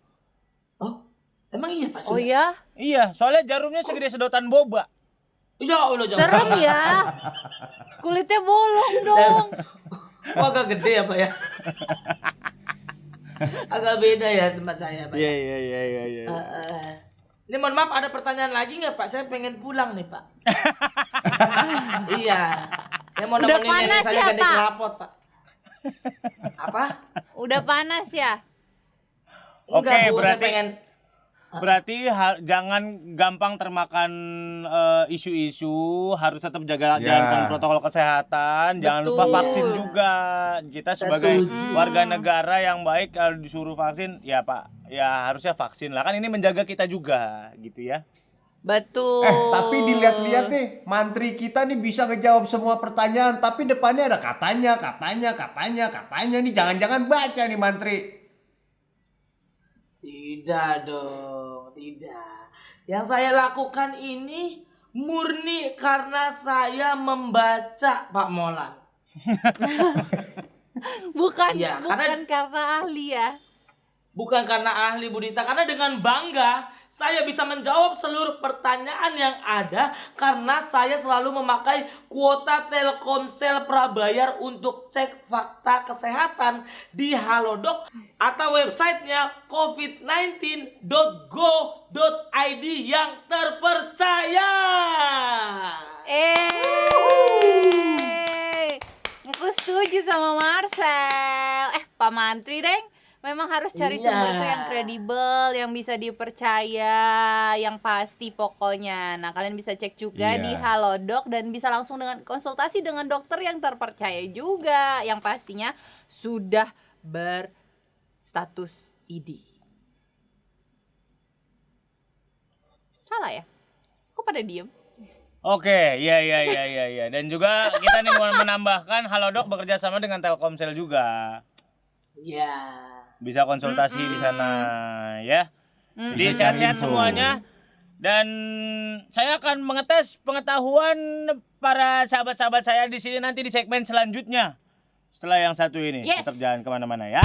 Oh, emang iya Pak? Oh ya? Iya, soalnya jarumnya segede sedotan boba. Ya Allah, jangan. Serem ya. Kulitnya bolong dong. Oh, agak gede ya Pak ya. Agak beda ya tempat saya Pak. Iya. Ini mohon maaf, ada pertanyaan lagi nggak Pak? Saya pengen pulang nih Pak. Iya. Saya mau Udah nemenin nenek panas saya ya, ganti Pak? knalpot Pak. Apa? Udah panas ya? Oke, Enggak, Bu, saya berarti- pengen. Berarti jangan gampang termakan isu-isu, harus tetap Ya. jalankan protokol kesehatan, jangan lupa Betul. vaksin juga. Kita sebagai Setuju. warga negara yang baik kalau disuruh vaksin, ya Pak, ya harusnya vaksin lah. Kan ini menjaga kita juga, gitu ya. Betul. Tapi dilihat-lihat nih, mantri kita nih bisa ngejawab semua pertanyaan, tapi depannya ada katanya nih, jangan-jangan baca nih mantri. Tidak dong, tidak. Yang saya lakukan ini murni karena saya membaca Pak Molan. Bukan Iya, karena ahli ya. Bukan karena ahli Budita, karena dengan bangga saya bisa menjawab seluruh pertanyaan yang ada karena saya selalu memakai kuota Telkomsel prabayar untuk cek fakta kesehatan di Halodoc atau websitenya covid19.go.id yang terpercaya. Aku setuju sama Marcel. Pak Mantri, Deng. Memang harus cari Iya. sumber tuh yang kredibel, yang bisa dipercaya, yang pasti pokoknya. Nah, kalian bisa cek juga Iya. di Halodoc dan bisa langsung dengan konsultasi dengan dokter yang terpercaya juga, yang pastinya sudah berstatus ID. Salah ya? Kok pada diem? Oke, iya. Dan juga kita nih mau menambahkan Halodoc bekerja sama dengan Telkomsel juga. Ya. Bisa konsultasi di sana ya. Jadi sehat-sehat semuanya. Dan saya akan mengetes pengetahuan para sahabat-sahabat saya di sini nanti di segmen selanjutnya. Setelah yang satu ini, Yes. tetap jangan kemana-mana ya.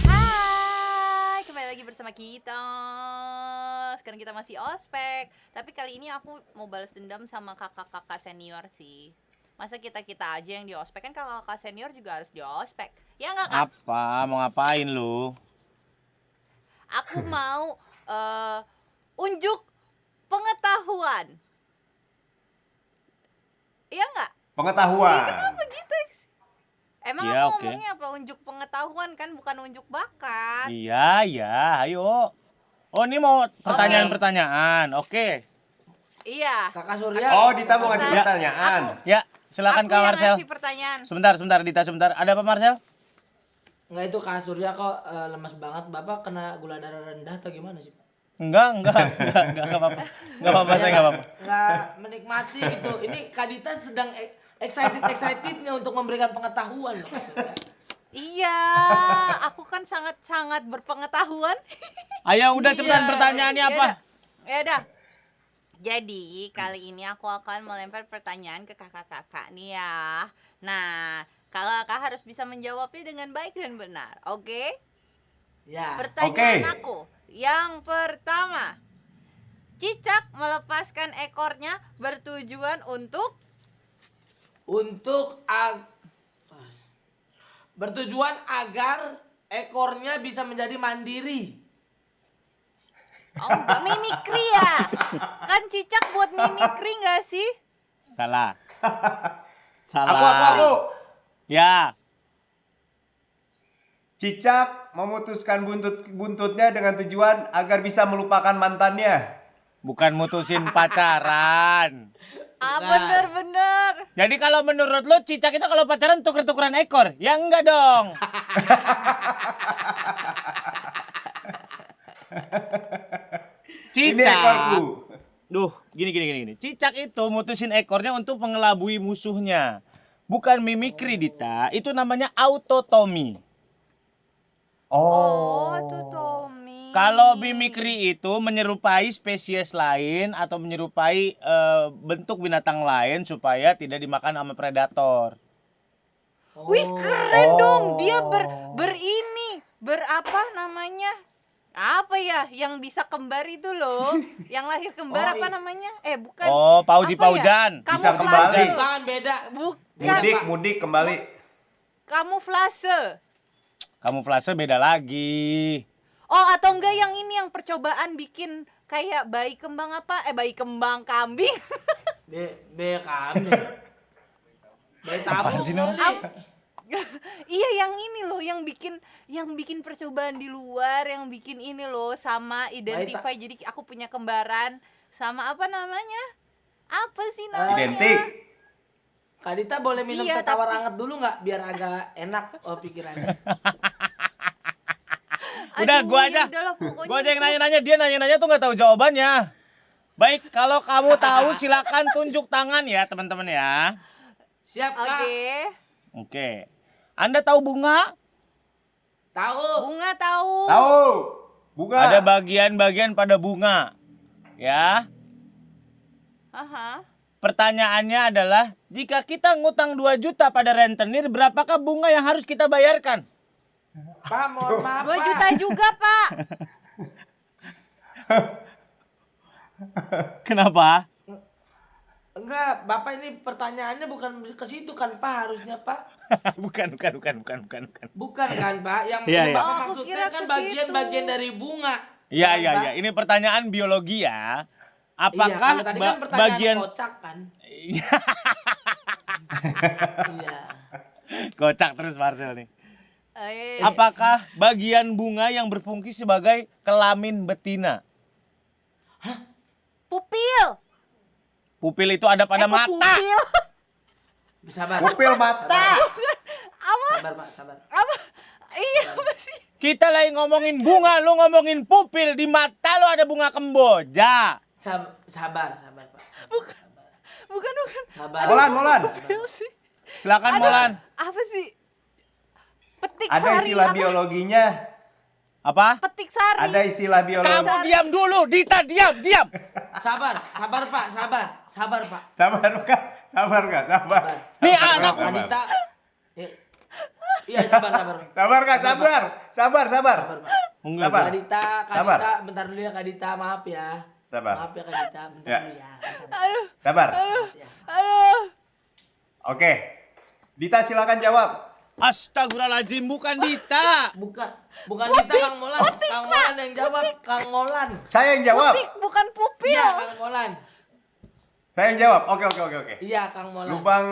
Hai, kembali lagi bersama kita. Sekarang kita masih ospek. Tapi kali ini aku mau balas dendam sama kakak-kakak senior sih. Masa kita-kita aja yang di ospek, kan kakak-kakak senior juga harus di ospek. Ya nggak, Kak? Apa? Mau ngapain lu? Aku mau unjuk pengetahuan. Iya nggak? Pengetahuan. Kenapa gitu? Emang Ya, aku oke. ngomongnya apa? Unjuk pengetahuan kan, bukan unjuk bakat. Iya, ayo. Oh, ini mau pertanyaan-pertanyaan. Oke. Iya. Kakak Surya. Oh, Dita mau ngasih Ya, pertanyaan. Ya, silakan Aku Kak yang Marcel. ngasih pertanyaan. Sebentar, Dita, sebentar. Ada apa, Marcel? Enggak, itu Kak Surya kok lemas banget. Bapak kena gula darah rendah atau gimana sih, Pak? Enggak apa-apa. Enggak apa-apa, saya enggak apa-apa. Nggak menikmati gitu. Ini Kak Dita sedang excitednya untuk memberikan pengetahuan loh, Kak Surya. Iya, aku kan sangat-sangat berpengetahuan. Ayo udah cepetan Iya. pertanyaannya apa? Ya udah. Jadi kali ini aku akan melempar pertanyaan ke kakak-kakak nih ya. Nah, kakak harus bisa menjawabnya dengan baik dan benar, oke? Ya. Pertanyaan Oke. aku yang pertama, cicak melepaskan ekornya bertujuan bertujuan agar ekornya bisa menjadi mandiri. Oh, enggak mimikri ya? Kan cicak buat mimikri nggak sih? Salah. Aku. Ya, Cicak memutuskan buntutnya dengan tujuan agar bisa melupakan mantannya. bukan mutusin pacaran. Bener-bener. Jadi kalau menurut lu cicak itu kalau pacaran tuker-tukeran ekor? Ya enggak dong. Ini Cicak. ekorku. Duh, gini. Cicak itu mutusin ekornya untuk mengelabui musuhnya. Bukan mimikri, Dita. Itu namanya autotomi. Oh, tuh Tommy. Kalau mimikri itu menyerupai spesies lain atau menyerupai bentuk binatang lain supaya tidak dimakan sama predator. Wih, keren dong. Dia berapa namanya? Apa ya? Yang bisa kembar itu loh. Yang lahir kembar apa namanya? Bukan. Oh, Pauji Apa ya? Paujan. Bisa Kamuflase. kembali. Bukan, beda. Bukan. Mudik kembali. Kamuflase. Kamuflase beda lagi. Oh, atau enggak yang ini yang percobaan bikin kayak bayi kembang apa? Bayi kembang kambing. Kami. Bayi tabung. Apaan sih, Nora? kali. Iya, yang ini loh, yang bikin percobaan di luar, yang bikin ini loh sama identify. Jadi aku punya kembaran sama apa namanya? Apa sih namanya? Identik. Kak Dita boleh minum Iya, teh tawar tapi- hangat dulu nggak biar agak enak pikirannya. Udah, Aduh, gua ya aja. udahlah, pokoknya Gua aja yang itu. nanya-nanya, dia nanya-nanya tuh nggak tahu jawabannya. Baik, kalau kamu tahu silakan tunjuk tangan ya, teman-teman ya. Siap, Kak? Oke. Oke. Anda tahu bunga? Tahu. Bunga tahu. Tahu. Bunga. Ada bagian-bagian pada bunga. Ya. Aha. Pertanyaannya adalah, jika kita ngutang 2 juta pada rentenir, berapakah bunga yang harus kita bayarkan? Pak, mohon maaf 2 Pak. juta juga, Pak. Kenapa? Enggak, Bapak ini pertanyaannya bukan ke situ kan Pak, harusnya Pak. bukan. Bukan kan Pak, yang Iya, iya. Bapak Oh, aku maksudnya kira kan ke bagian-bagian situ. dari bunga. Iya, Kan, iya, Pak? iya. Ini pertanyaan biologi ya. Iya, Apakah kalau tadi kan pertanyaan bagian kocak kan. Iya. kocak terus Marcel nih. Eh, Apakah bagian bunga yang berfungsi sebagai kelamin betina? pupil. Pupil itu ada pada Kok mata. Pupil. Sabar. Pupil mata. Sabar Pak, sabar. Apa? Iya, apa sih? Kita lagi ngomongin bunga, lu ngomongin pupil. Di mata lu ada bunga kemboja. Sabar Pak. Bukan. Sabar. Molan. Pupil sih. Silakan Molan. Apa sih? Petik Ada sari. istilah apa? biologinya. Apa? Petik sari. Ada istilah biologi. Kamu diam dulu, Dita, diam. Sabar Pak, sabar. Sabar Kak. Sabar. Nih Sabar, anak Sabar. Kadita. Iya, sabar. Sabar Kak, sabar. Sabar Pak. Enggak, Sabar. Kadita, Sabar. bentar dulu ya Kadita, maaf ya. Sabar. Maaf ya Kadita, bentar Ya. dulu ya. Sabar. Ya. Aduh. Oke. Dita silakan jawab. Astagfirullahaladzim, bukan Dita. Bukan Dita, Kang Molan. Kang Molan yang jawab, Kang Molan. Saya yang jawab. Putik bukan pupil. Iya, Kang Molan. Saya yang jawab. Oke. Iya, Kang Molan. Lubang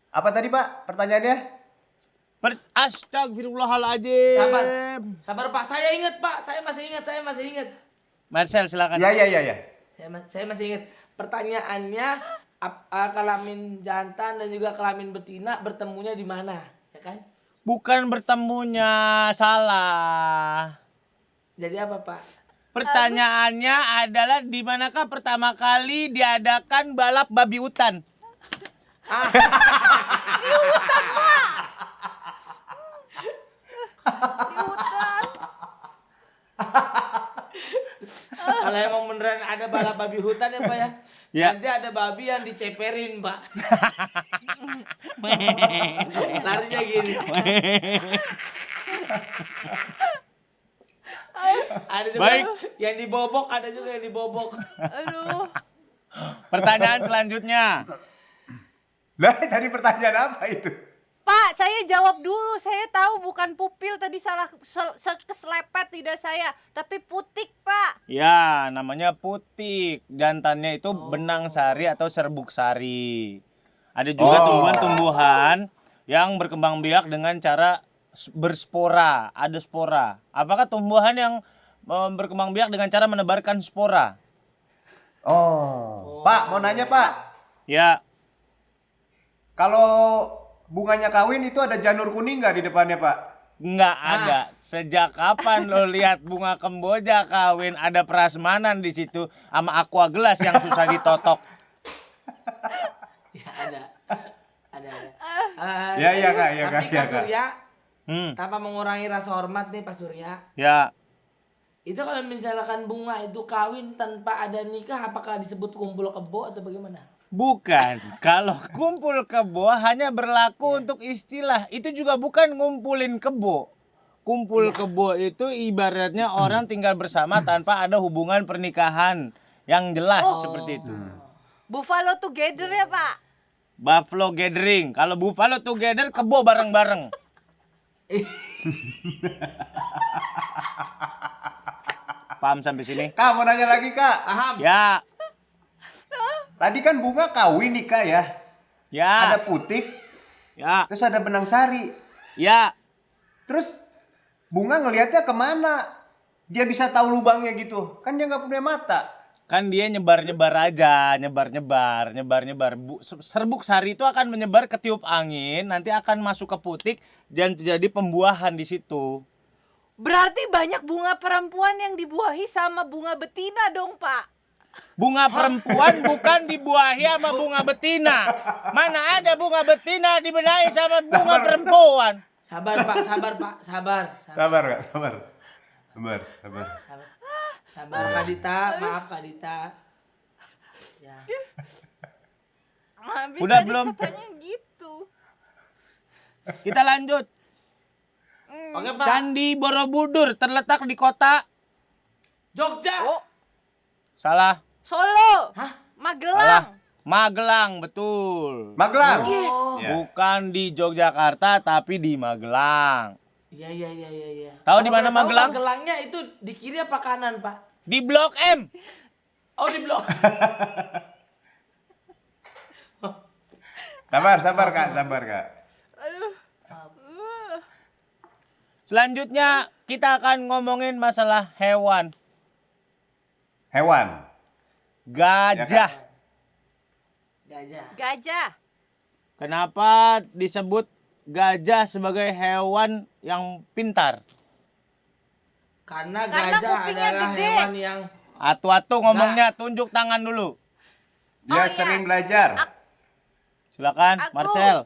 apa tadi Pak? Pertanyaannya? Astagfirullahaladzim. Sabar Pak. Saya ingat Pak. Saya masih ingat. Marcel silakan. Ya. Saya masih ingat. Pertanyaannya kelamin jantan dan juga kelamin betina bertemunya di mana, ya kan? Bukan bertemunya, salah. Jadi apa Pak? Pertanyaannya adalah di manakah pertama kali diadakan balap babi hutan? Di hutan. Kalau emang beneran ada balap babi hutan ya Pak ya? Ya. Nanti ada babi yang diceperin Pak. Larinya gini. Ada juga Baik. yang dibobok, ada juga yang dibobok. Aduh. Pertanyaan selanjutnya. Lah tadi pertanyaan apa itu? Pak, saya jawab dulu. Saya tahu bukan pupil tadi salah keselepet lidah saya, tapi putik, Pak. Ya, namanya putik. Jantannya itu benang sari atau serbuk sari. Ada juga tumbuhan-tumbuhan yang berkembang biak dengan cara berspora, ada spora. Apakah tumbuhan yang berkembang biak dengan cara menebarkan spora? Pak, mau nanya Pak. Ya, Kalau bunganya kawin itu ada janur kuning nggak di depannya Pak? nggak ada. Sejak kapan lo lihat bunga kemboja kawin ada prasmanan di situ sama aqua gelas yang susah ditotok? Ya ada. Iya, Kak, iya, Tapi Kak, iya, Pak Kak. Surya, Hmm, tanpa mengurangi rasa hormat nih Pak Surya. ya. Itu kalau misalkan bunga itu kawin tanpa ada nikah, apakah disebut kumpul kebo atau bagaimana? Bukan. Kalau kumpul kebo hanya berlaku untuk istilah. Itu juga bukan ngumpulin kebo. Kumpul kebo itu ibaratnya orang tinggal bersama tanpa ada hubungan pernikahan yang jelas seperti itu. Buffalo together ya, Pak. Buffalo gathering. Kalau buffalo together kebo bareng-bareng. Paham sampai sini? Kak, mau nanya lagi Kak. Paham? Ya. Tadi kan bunga kawin nih Kak ya. Ya. Ada putik, Ya. terus ada benang sari. Ya. Terus bunga ngelihatnya kemana? Dia bisa tahu lubangnya gitu. Kan dia nggak punya mata. Kan dia nyebar-nyebar aja, nyebar-nyebar. Serbuk sari itu akan menyebar ke tiup angin, nanti akan masuk ke putik dan terjadi pembuahan di situ. Berarti banyak bunga perempuan yang dibuahi sama bunga betina dong, Pak. Bunga perempuan bukan dibuahi sama bunga betina. Mana ada bunga betina dibenahi sama bunga perempuan? Sabar Pak, sabar. Sabar Kak, sabar. Sabar. Sabar Kak Dita, maaf Kak Dita. Ya. Habis Udah tadi belum? katanya gitu. Kita lanjut. Oke, Pak. Candi Borobudur terletak di kota. Jogja. Oh, Salah. Solo. Hah? Magelang. Salah. Magelang, betul. Magelang. Yes. Ya. Bukan di Yogyakarta tapi di Magelang. Iya. Tahu di Kalau mana boleh tahu, Magelang? Magelangnya itu di kiri apa kanan, Pak? Di Blok M. Oh, di blok. Sabar Kak, sabar Kak. Selanjutnya kita akan ngomongin masalah hewan. Hewan. Gajah. Gajah. Gajah. Kenapa disebut gajah sebagai hewan yang pintar? Karena Karena gajah kupingnya adalah gede. hewan yang Atu-atu ngomongnya, tunjuk tangan dulu. Dia iya. sering belajar. Silakan, Aku. Marcel.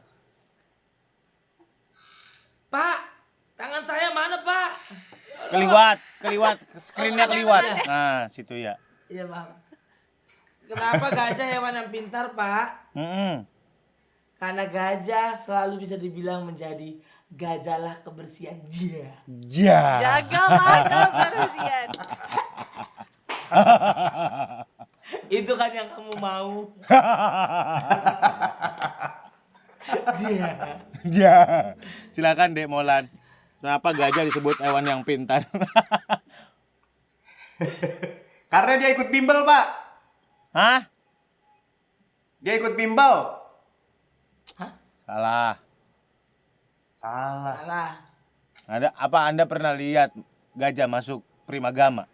Pak, tangan saya mana, Pak? Keliwat, screennya keliwat. Nah, situ ya. Iya, Pak. Kenapa gajah hewan yang pintar, Pak? Mm-mm. Karena gajah selalu bisa dibilang menjadi gajahlah kebersihan dia. Ja. Jagalah kebersihan. Itu kan yang kamu mau. Dia. Ja. Silakan Dek Molan. Kenapa gajah disebut hewan yang pintar? Karena dia ikut bimbel, Pak. Hah? Dia ikut bimbel. Salah. Salah. Alah. Apa Anda pernah lihat gajah masuk Primagama?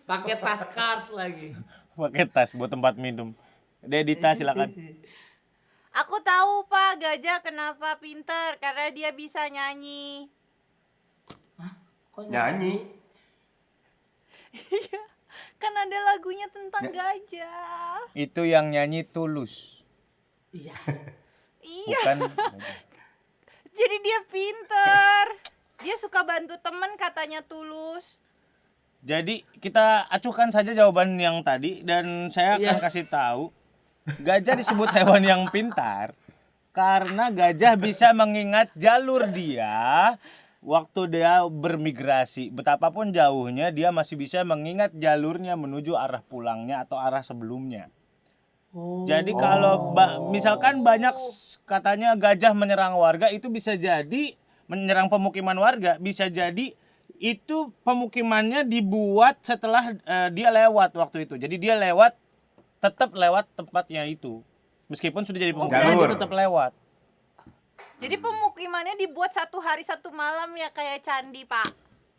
Pakai tas Cars lagi. Pakai tas buat tempat minum. Dedita silakan. Aku tahu Pak, gajah kenapa pinter, karena dia bisa nyanyi. Kok Nyanyi. Kan ada lagunya tentang gajah. Itu yang nyanyi Tulus. Iya. Iya, Bukan. jadi dia pinter. Dia suka bantu temen katanya Tulus. Jadi kita acuhkan saja jawaban yang tadi dan saya akan Iya. kasih tahu gajah disebut hewan yang pintar karena gajah bisa mengingat jalur dia waktu dia bermigrasi. Betapapun jauhnya dia masih bisa mengingat jalurnya menuju arah pulangnya atau arah sebelumnya. Jadi kalau misalkan banyak katanya gajah menyerang warga itu bisa jadi menyerang pemukiman warga, bisa jadi itu pemukimannya dibuat setelah dia lewat waktu itu. Jadi dia tetap lewat tempatnya itu. Meskipun sudah jadi pemukiman Jalur. dia tetap lewat. Jadi pemukimannya dibuat 1 hari 1 malam ya kayak candi Pak.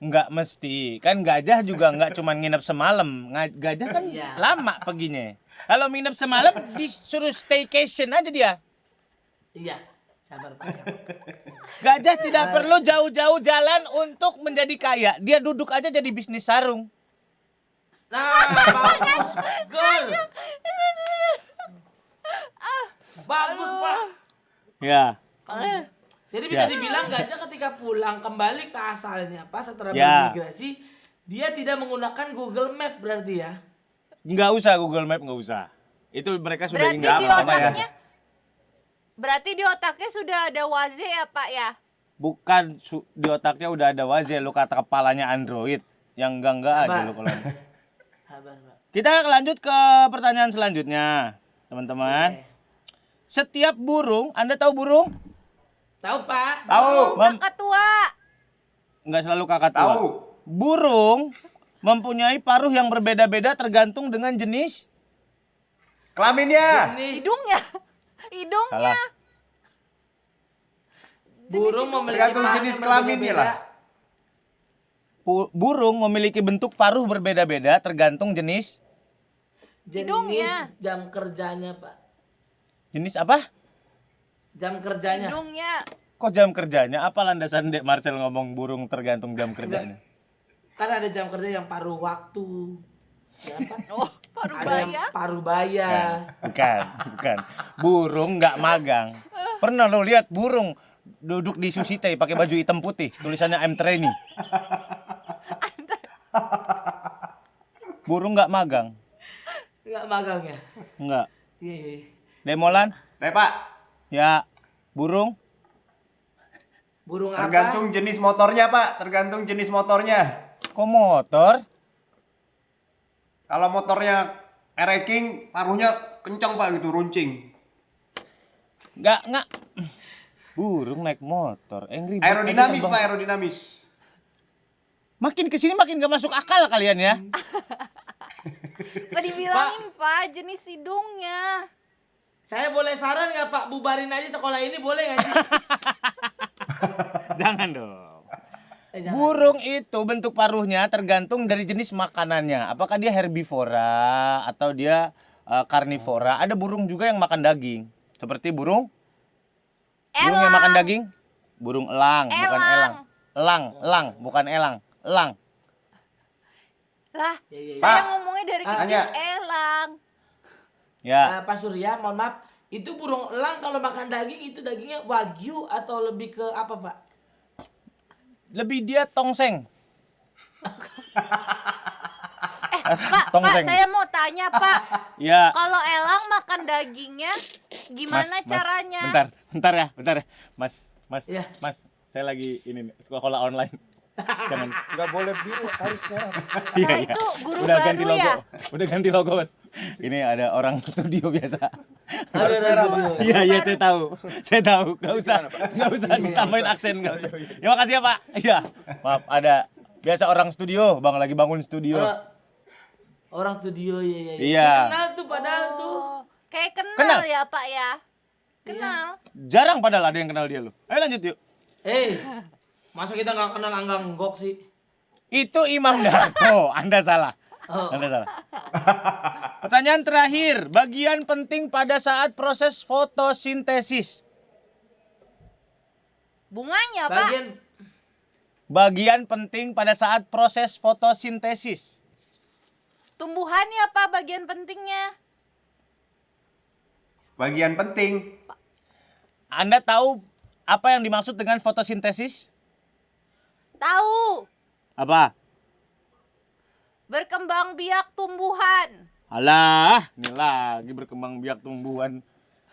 Enggak mesti. Kan gajah juga enggak cuma nginep semalam. Gajah kan Iya. lama perginya. Kalau nginep semalam disuruh staycation aja dia. Iya. Sabar, Pak. Sabar. Gajah tidak perlu jauh-jauh jalan untuk menjadi kaya. Dia duduk aja jadi bisnis sarung. Nah, bagus. Gol. Bagus, Pak. Ya. Jadi bisa Ya. dibilang gajah ketika pulang kembali ke asalnya Pak setelah Ya. bermigrasi, dia tidak menggunakan Google Map berarti ya. Nggak usah Google Map, nggak usah. Itu mereka sudah Berarti ingat. di apa-apa ya. otaknya Berarti di otaknya sudah ada Waze ya Pak ya? Bukan di otaknya udah ada Waze, lu kata kepalanya Android. Yang enggak aja Sabar. lu kalau. Sabar, Pak. Kita lanjut ke pertanyaan selanjutnya, teman-teman. Oke. Setiap burung, Anda tahu burung? Tahu, Pak? Tahu. Kakak tua. Nggak selalu kakak tua. Tahu. Burung mempunyai paruh yang berbeda-beda tergantung dengan jenis. Kelaminnya. Jenis Hidungnya. Hidungnya. Salah. burung memiliki Tergantung paruh jenis yang kelaminnya berbeda-beda. lah. Burung memiliki bentuk paruh berbeda-beda tergantung jenis. Jenis Hidungnya. jam kerjanya, Pak. Jenis apa? Jam kerjanya. Hidungnya. Kok jam kerjanya? Apa landasan Dek Marcel ngomong burung tergantung jam kerjanya? Kan ada jam kerja yang paruh waktu. Ya, Pak? Oh, paruh Ada yang baya. paruh baya. Bukan. Burung nggak magang. Pernah lo lihat burung duduk di sushi teh pakai baju hitam putih, tulisannya I'm training. Burung nggak magang? Enggak magang ya? Nggak. Iya, iya. Demolan? Saya Pak, Ya. Burung? Burung apa? tergantung jenis motornya Pak, tergantung jenis motornya. Kok motor? Kalau motornya ereking, paruhnya kencang Pak gitu, runcing. Nggak. Burung naik motor. Ribet Aerodinamis aja, Pak, Bang. aerodinamis. Makin kesini makin gak masuk akal kalian ya. Apa dibilangin Pak jenis hidungnya? Saya boleh saran nggak Pak, bubarin aja sekolah ini boleh nggak sih? Jangan dong. Jangan. Burung itu bentuk paruhnya tergantung dari jenis makanannya. Apakah dia herbivora atau dia karnivora? Ada burung juga yang makan daging. Seperti burung yang makan daging. Burung elang, bukan elang. Elang, bukan elang. Elang. Lah, Ya, ya, ya. saya Pak, ngomongnya dari kecil tanya. elang. Ya, Pak Surya, mohon maaf, itu burung elang kalau makan daging itu dagingnya wagyu atau lebih ke apa Pak? lebih dia tongseng. Pak, Tongseng. saya mau tanya Pak, Ya. kalau elang makan dagingnya gimana caranya? Bentar ya. Mas, Iya. Mas, saya lagi ini nih, sekolah online. Jangan, nggak boleh biru, harus merah. Nah, itu guru Udah baru ganti logo. ya? Udah ganti logo, Mas. Ini ada orang studio biasa. Harus merah Pak. Iya, saya tahu. Nggak usah ditambahin aksen, nggak usah. Ya makasih ya, Pak. Iya. Maaf, ada biasa orang studio, Bang lagi bangun studio. Orang studio ya. Iya. Saya kenal tuh padahal tuh. Oh, kayak kenal, Kenal? ya Pak ya? Kenal. Jarang padahal ada yang kenal dia loh. Ayo lanjut yuk. Masa kita nggak kenal Angga Nggok sih? Itu Imam Darto. Anda salah. Oh. Anda salah. Pertanyaan terakhir, bagian penting pada saat proses fotosintesis. Bunganya Pak. Bagian penting pada saat proses fotosintesis. Tumbuhannya Pak bagian pentingnya. Bagian penting. Anda tahu apa yang dimaksud dengan fotosintesis? Tahu. Apa? Berkembang biak tumbuhan. Alah, ini lagi berkembang biak tumbuhan.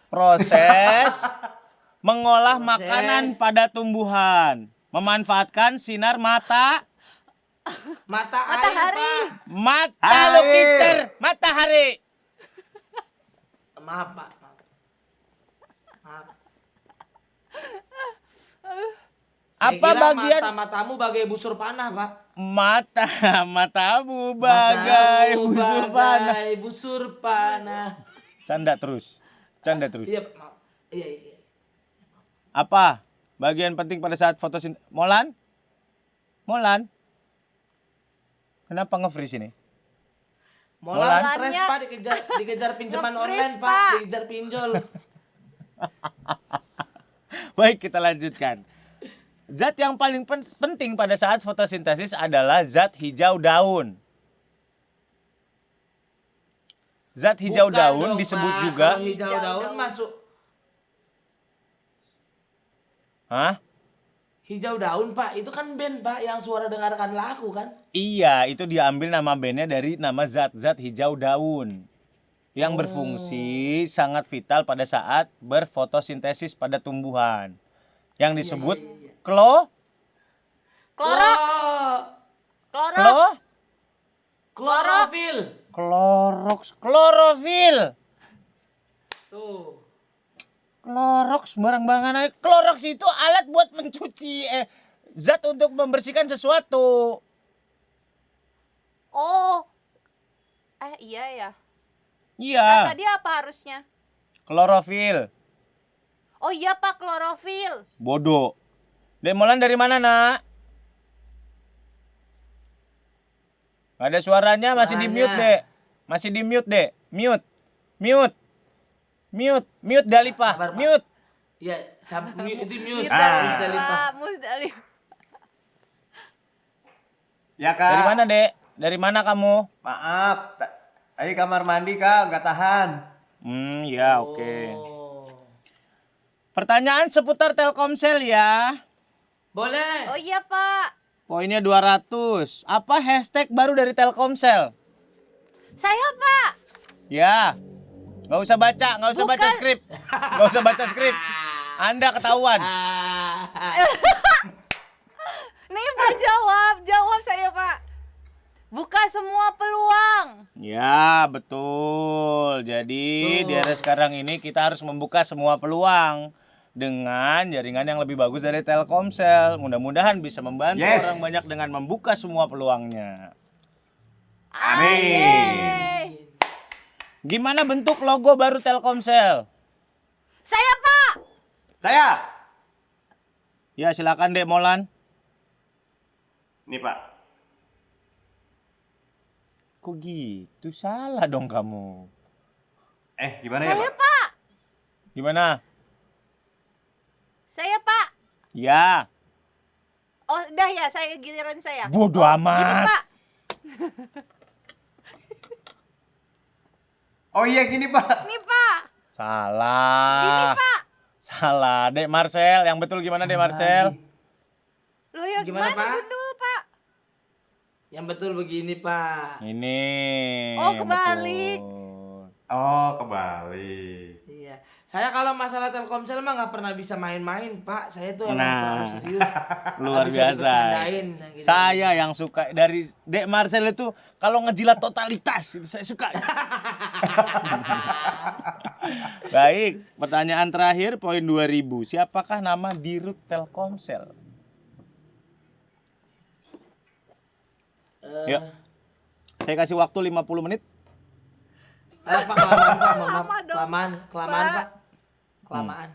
Proses mengolah makanan pada tumbuhan. Memanfaatkan sinar Matahari. Matahari. mata lo kicer, matahari. Pak. Maaf Pak. Maaf. Saya Apa kira bagian matamu bagai busur panah Pak? matamu bagai busur panah. Bagai busur panah. Canda terus. Iya maaf. Iya. Apa bagian penting pada saat fotosintesis? Molan? Kenapa nge-freeze ini? Molan Molan? stres Pak dikejar pinjaman Nge-freeze, online Pak, Pak. dikejar pinjol. Baik, kita lanjutkan. Zat yang paling penting pada saat fotosintesis adalah zat hijau daun. Zat hijau Bukan daun dong, disebut Pak. juga. Kalau hijau daun masuk. Hah? Hijau daun Pak, itu kan band Pak yang suara dengarkan laku kan? Iya, itu diambil nama bandnya dari nama zat-zat hijau daun. Yang berfungsi sangat vital pada saat berfotosintesis pada tumbuhan. Yang disebut Oh, klorofil. klorofil. Tuh. Clorox barang-barangan aja. Clorox itu alat buat mencuci zat untuk membersihkan sesuatu. Oh. Iya ya. Iya. Tadi apa harusnya? Klorofil. Oh iya Pak, klorofil. Bodoh. Demolan dari mana, Nak? Gak ada suaranya, masih di mute, Dek. Masih di mute, Dek. Mute. Dalipah. Sabar, Pak. Mute. Ya, itu Muse. Musdalifah. Musdalifah. Ya Kak. Dari mana, Dek? Dari mana kamu? Maaf. Tadi kamar mandi Kak, nggak tahan. Ya, oke. Oh. Pertanyaan seputar Telkomsel ya. Boleh. Oh iya Pak. Poinnya 200. Apa hashtag baru dari Telkomsel? Saya, Pak. Ya. Nggak usah baca Bukan. skrip. Nggak usah baca skrip. Anda ketahuan. Nih, Pak, jawab saya, Pak. Buka semua peluang. Ya, betul. Jadi di era sekarang ini kita harus membuka semua peluang dengan jaringan yang lebih bagus dari Telkomsel. Mudah-mudahan bisa membantu Yes. orang banyak dengan membuka semua peluangnya. Amin. Gimana bentuk logo baru Telkomsel? Saya, Pak. Saya. Ya, silakan Dek Molan. Nih Pak. Kok gitu? Salah dong kamu. Gimana ya Saya, Pak? Pak. Gimana? Saya, Pak. Ya. Oh, udah ya, saya giliran saya. Bodoh Gini, amat. Pak. Oh iya gini Pak. Nih, Pak. Salah. Gini, Pak. Salah. Dek Marcel, yang betul gimana Dek Marcel? Loh, ya Gimana, gimana, Pak? Gundul, Pak? Yang betul begini, Pak. Ini. Oh, yang kebalik. betul. Oh kebalik. Iya. Saya kalau masalah Telkomsel mah nggak pernah bisa main-main, Pak. Saya tuh emang Nah. selalu serius. Luar Nggak bisa biasa. dibercandain, nah, gitu. Saya yang suka dari Dek Marcel itu kalau ngejilat totalitas itu saya suka. Baik, pertanyaan terakhir poin 2000. Siapakah nama Dirut Telkomsel? Yuk. Saya kasih waktu 50 menit. Pak, kelamaan, Pak. Mohon maaf. Lama dong, Kelamaan, Pak. Pak. Kelamaan.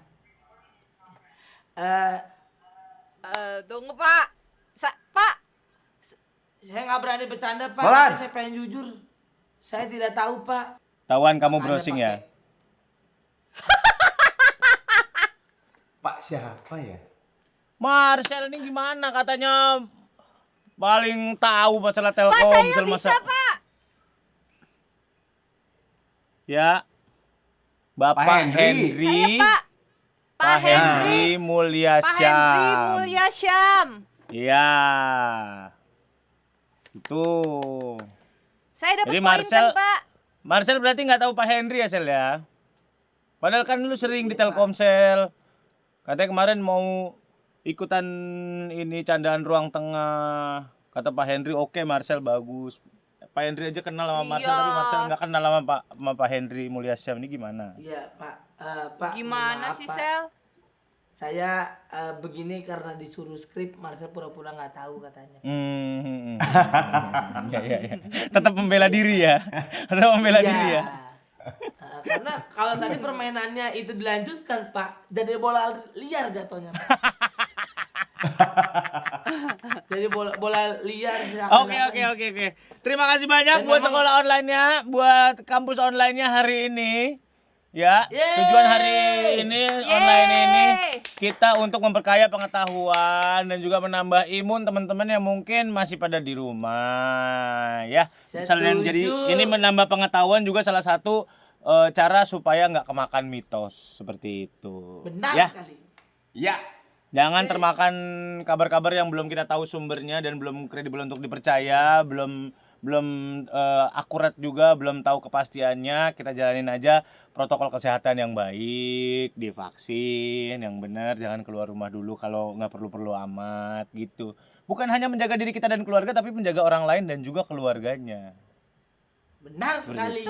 Tunggu, Pak. Pak. Saya nggak berani bercanda, Pak. Molan. Tapi saya pengen jujur. Saya tidak tahu, Pak. Tahuan kamu Makanya browsing ya. pakai. Pak siapa ya? Marcel ini gimana katanya paling tahu masalah Pak, saya Telkomsel bisa, Pak. Ya. Bapak Pak Henry. Henry. Saya, Pak. Pak Henry. Pak Henry Mulyasyam. Mulyasyam. Iya. Itu. Saya dapat Jadi poin Marcel- kan, Pak? Marcel berarti nggak tahu Pak Henry ya, Sel ya? Padahal kan lu sering di Telkomsel. Katanya kemarin mau ikutan ini candaan ruang tengah. Kata Pak Henry, oke Marcel bagus. Pak Henry aja kenal sama Marcel, Iya. tapi Marcel nggak kenal sama Pak Henry Mulyasyam. Ini gimana? Iya, Pak. Pak. Gimana maaf, sih, Pak. Sel? Saya begini karena disuruh skrip, Marcel pura-pura nggak tahu katanya. Ya. Tetap membela diri ya. Tetap membela Iya. diri ya. Karena kalau tadi permainannya itu dilanjutkan, Pak, jadi bola liar jatuhnya, Pak. Jadi bola liar. Oke. Terima kasih banyak Dan buat memang- sekolah online-nya, buat kampus online-nya hari ini. Ya, Yeay. tujuan hari ini online ini Yeay. kita untuk memperkaya pengetahuan dan juga menambah imun teman-teman yang mungkin masih pada di rumah ya. Misalnya Setuju. jadi ini menambah pengetahuan juga salah satu cara supaya nggak kemakan mitos seperti itu. Benar ya. sekali. Ya. Jangan termakan kabar-kabar yang belum kita tahu sumbernya dan belum kredibel untuk dipercaya, belum akurat juga, belum tahu kepastiannya. Kita jalanin aja protokol kesehatan yang baik, divaksin yang benar, jangan keluar rumah dulu kalau nggak perlu-perlu amat gitu. Bukan hanya menjaga diri kita dan keluarga, tapi menjaga orang lain dan juga keluarganya. Benar sekali.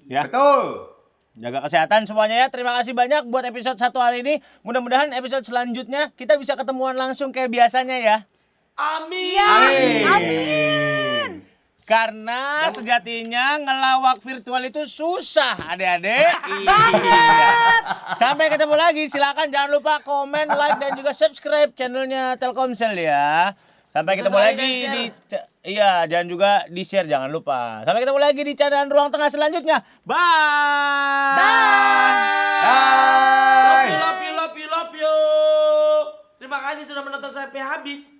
Ya. Betul. Jaga kesehatan semuanya ya. Terima kasih banyak buat episode 1 hari ini. Mudah-mudahan episode selanjutnya kita bisa ketemuan langsung kayak biasanya ya. Amin. Amin. Karena sejatinya ngelawak virtual itu susah, adik-adik. Iya. Sampai ketemu lagi. Silakan jangan lupa komen, like dan juga subscribe channelnya Telkomsel ya. Sampai ketemu Subscribe lagi dan di dan juga di-share jangan lupa. Sampai ketemu lagi di candaan ruang tengah selanjutnya. Bye. Bye. Love you. Terima kasih sudah menonton sampai habis.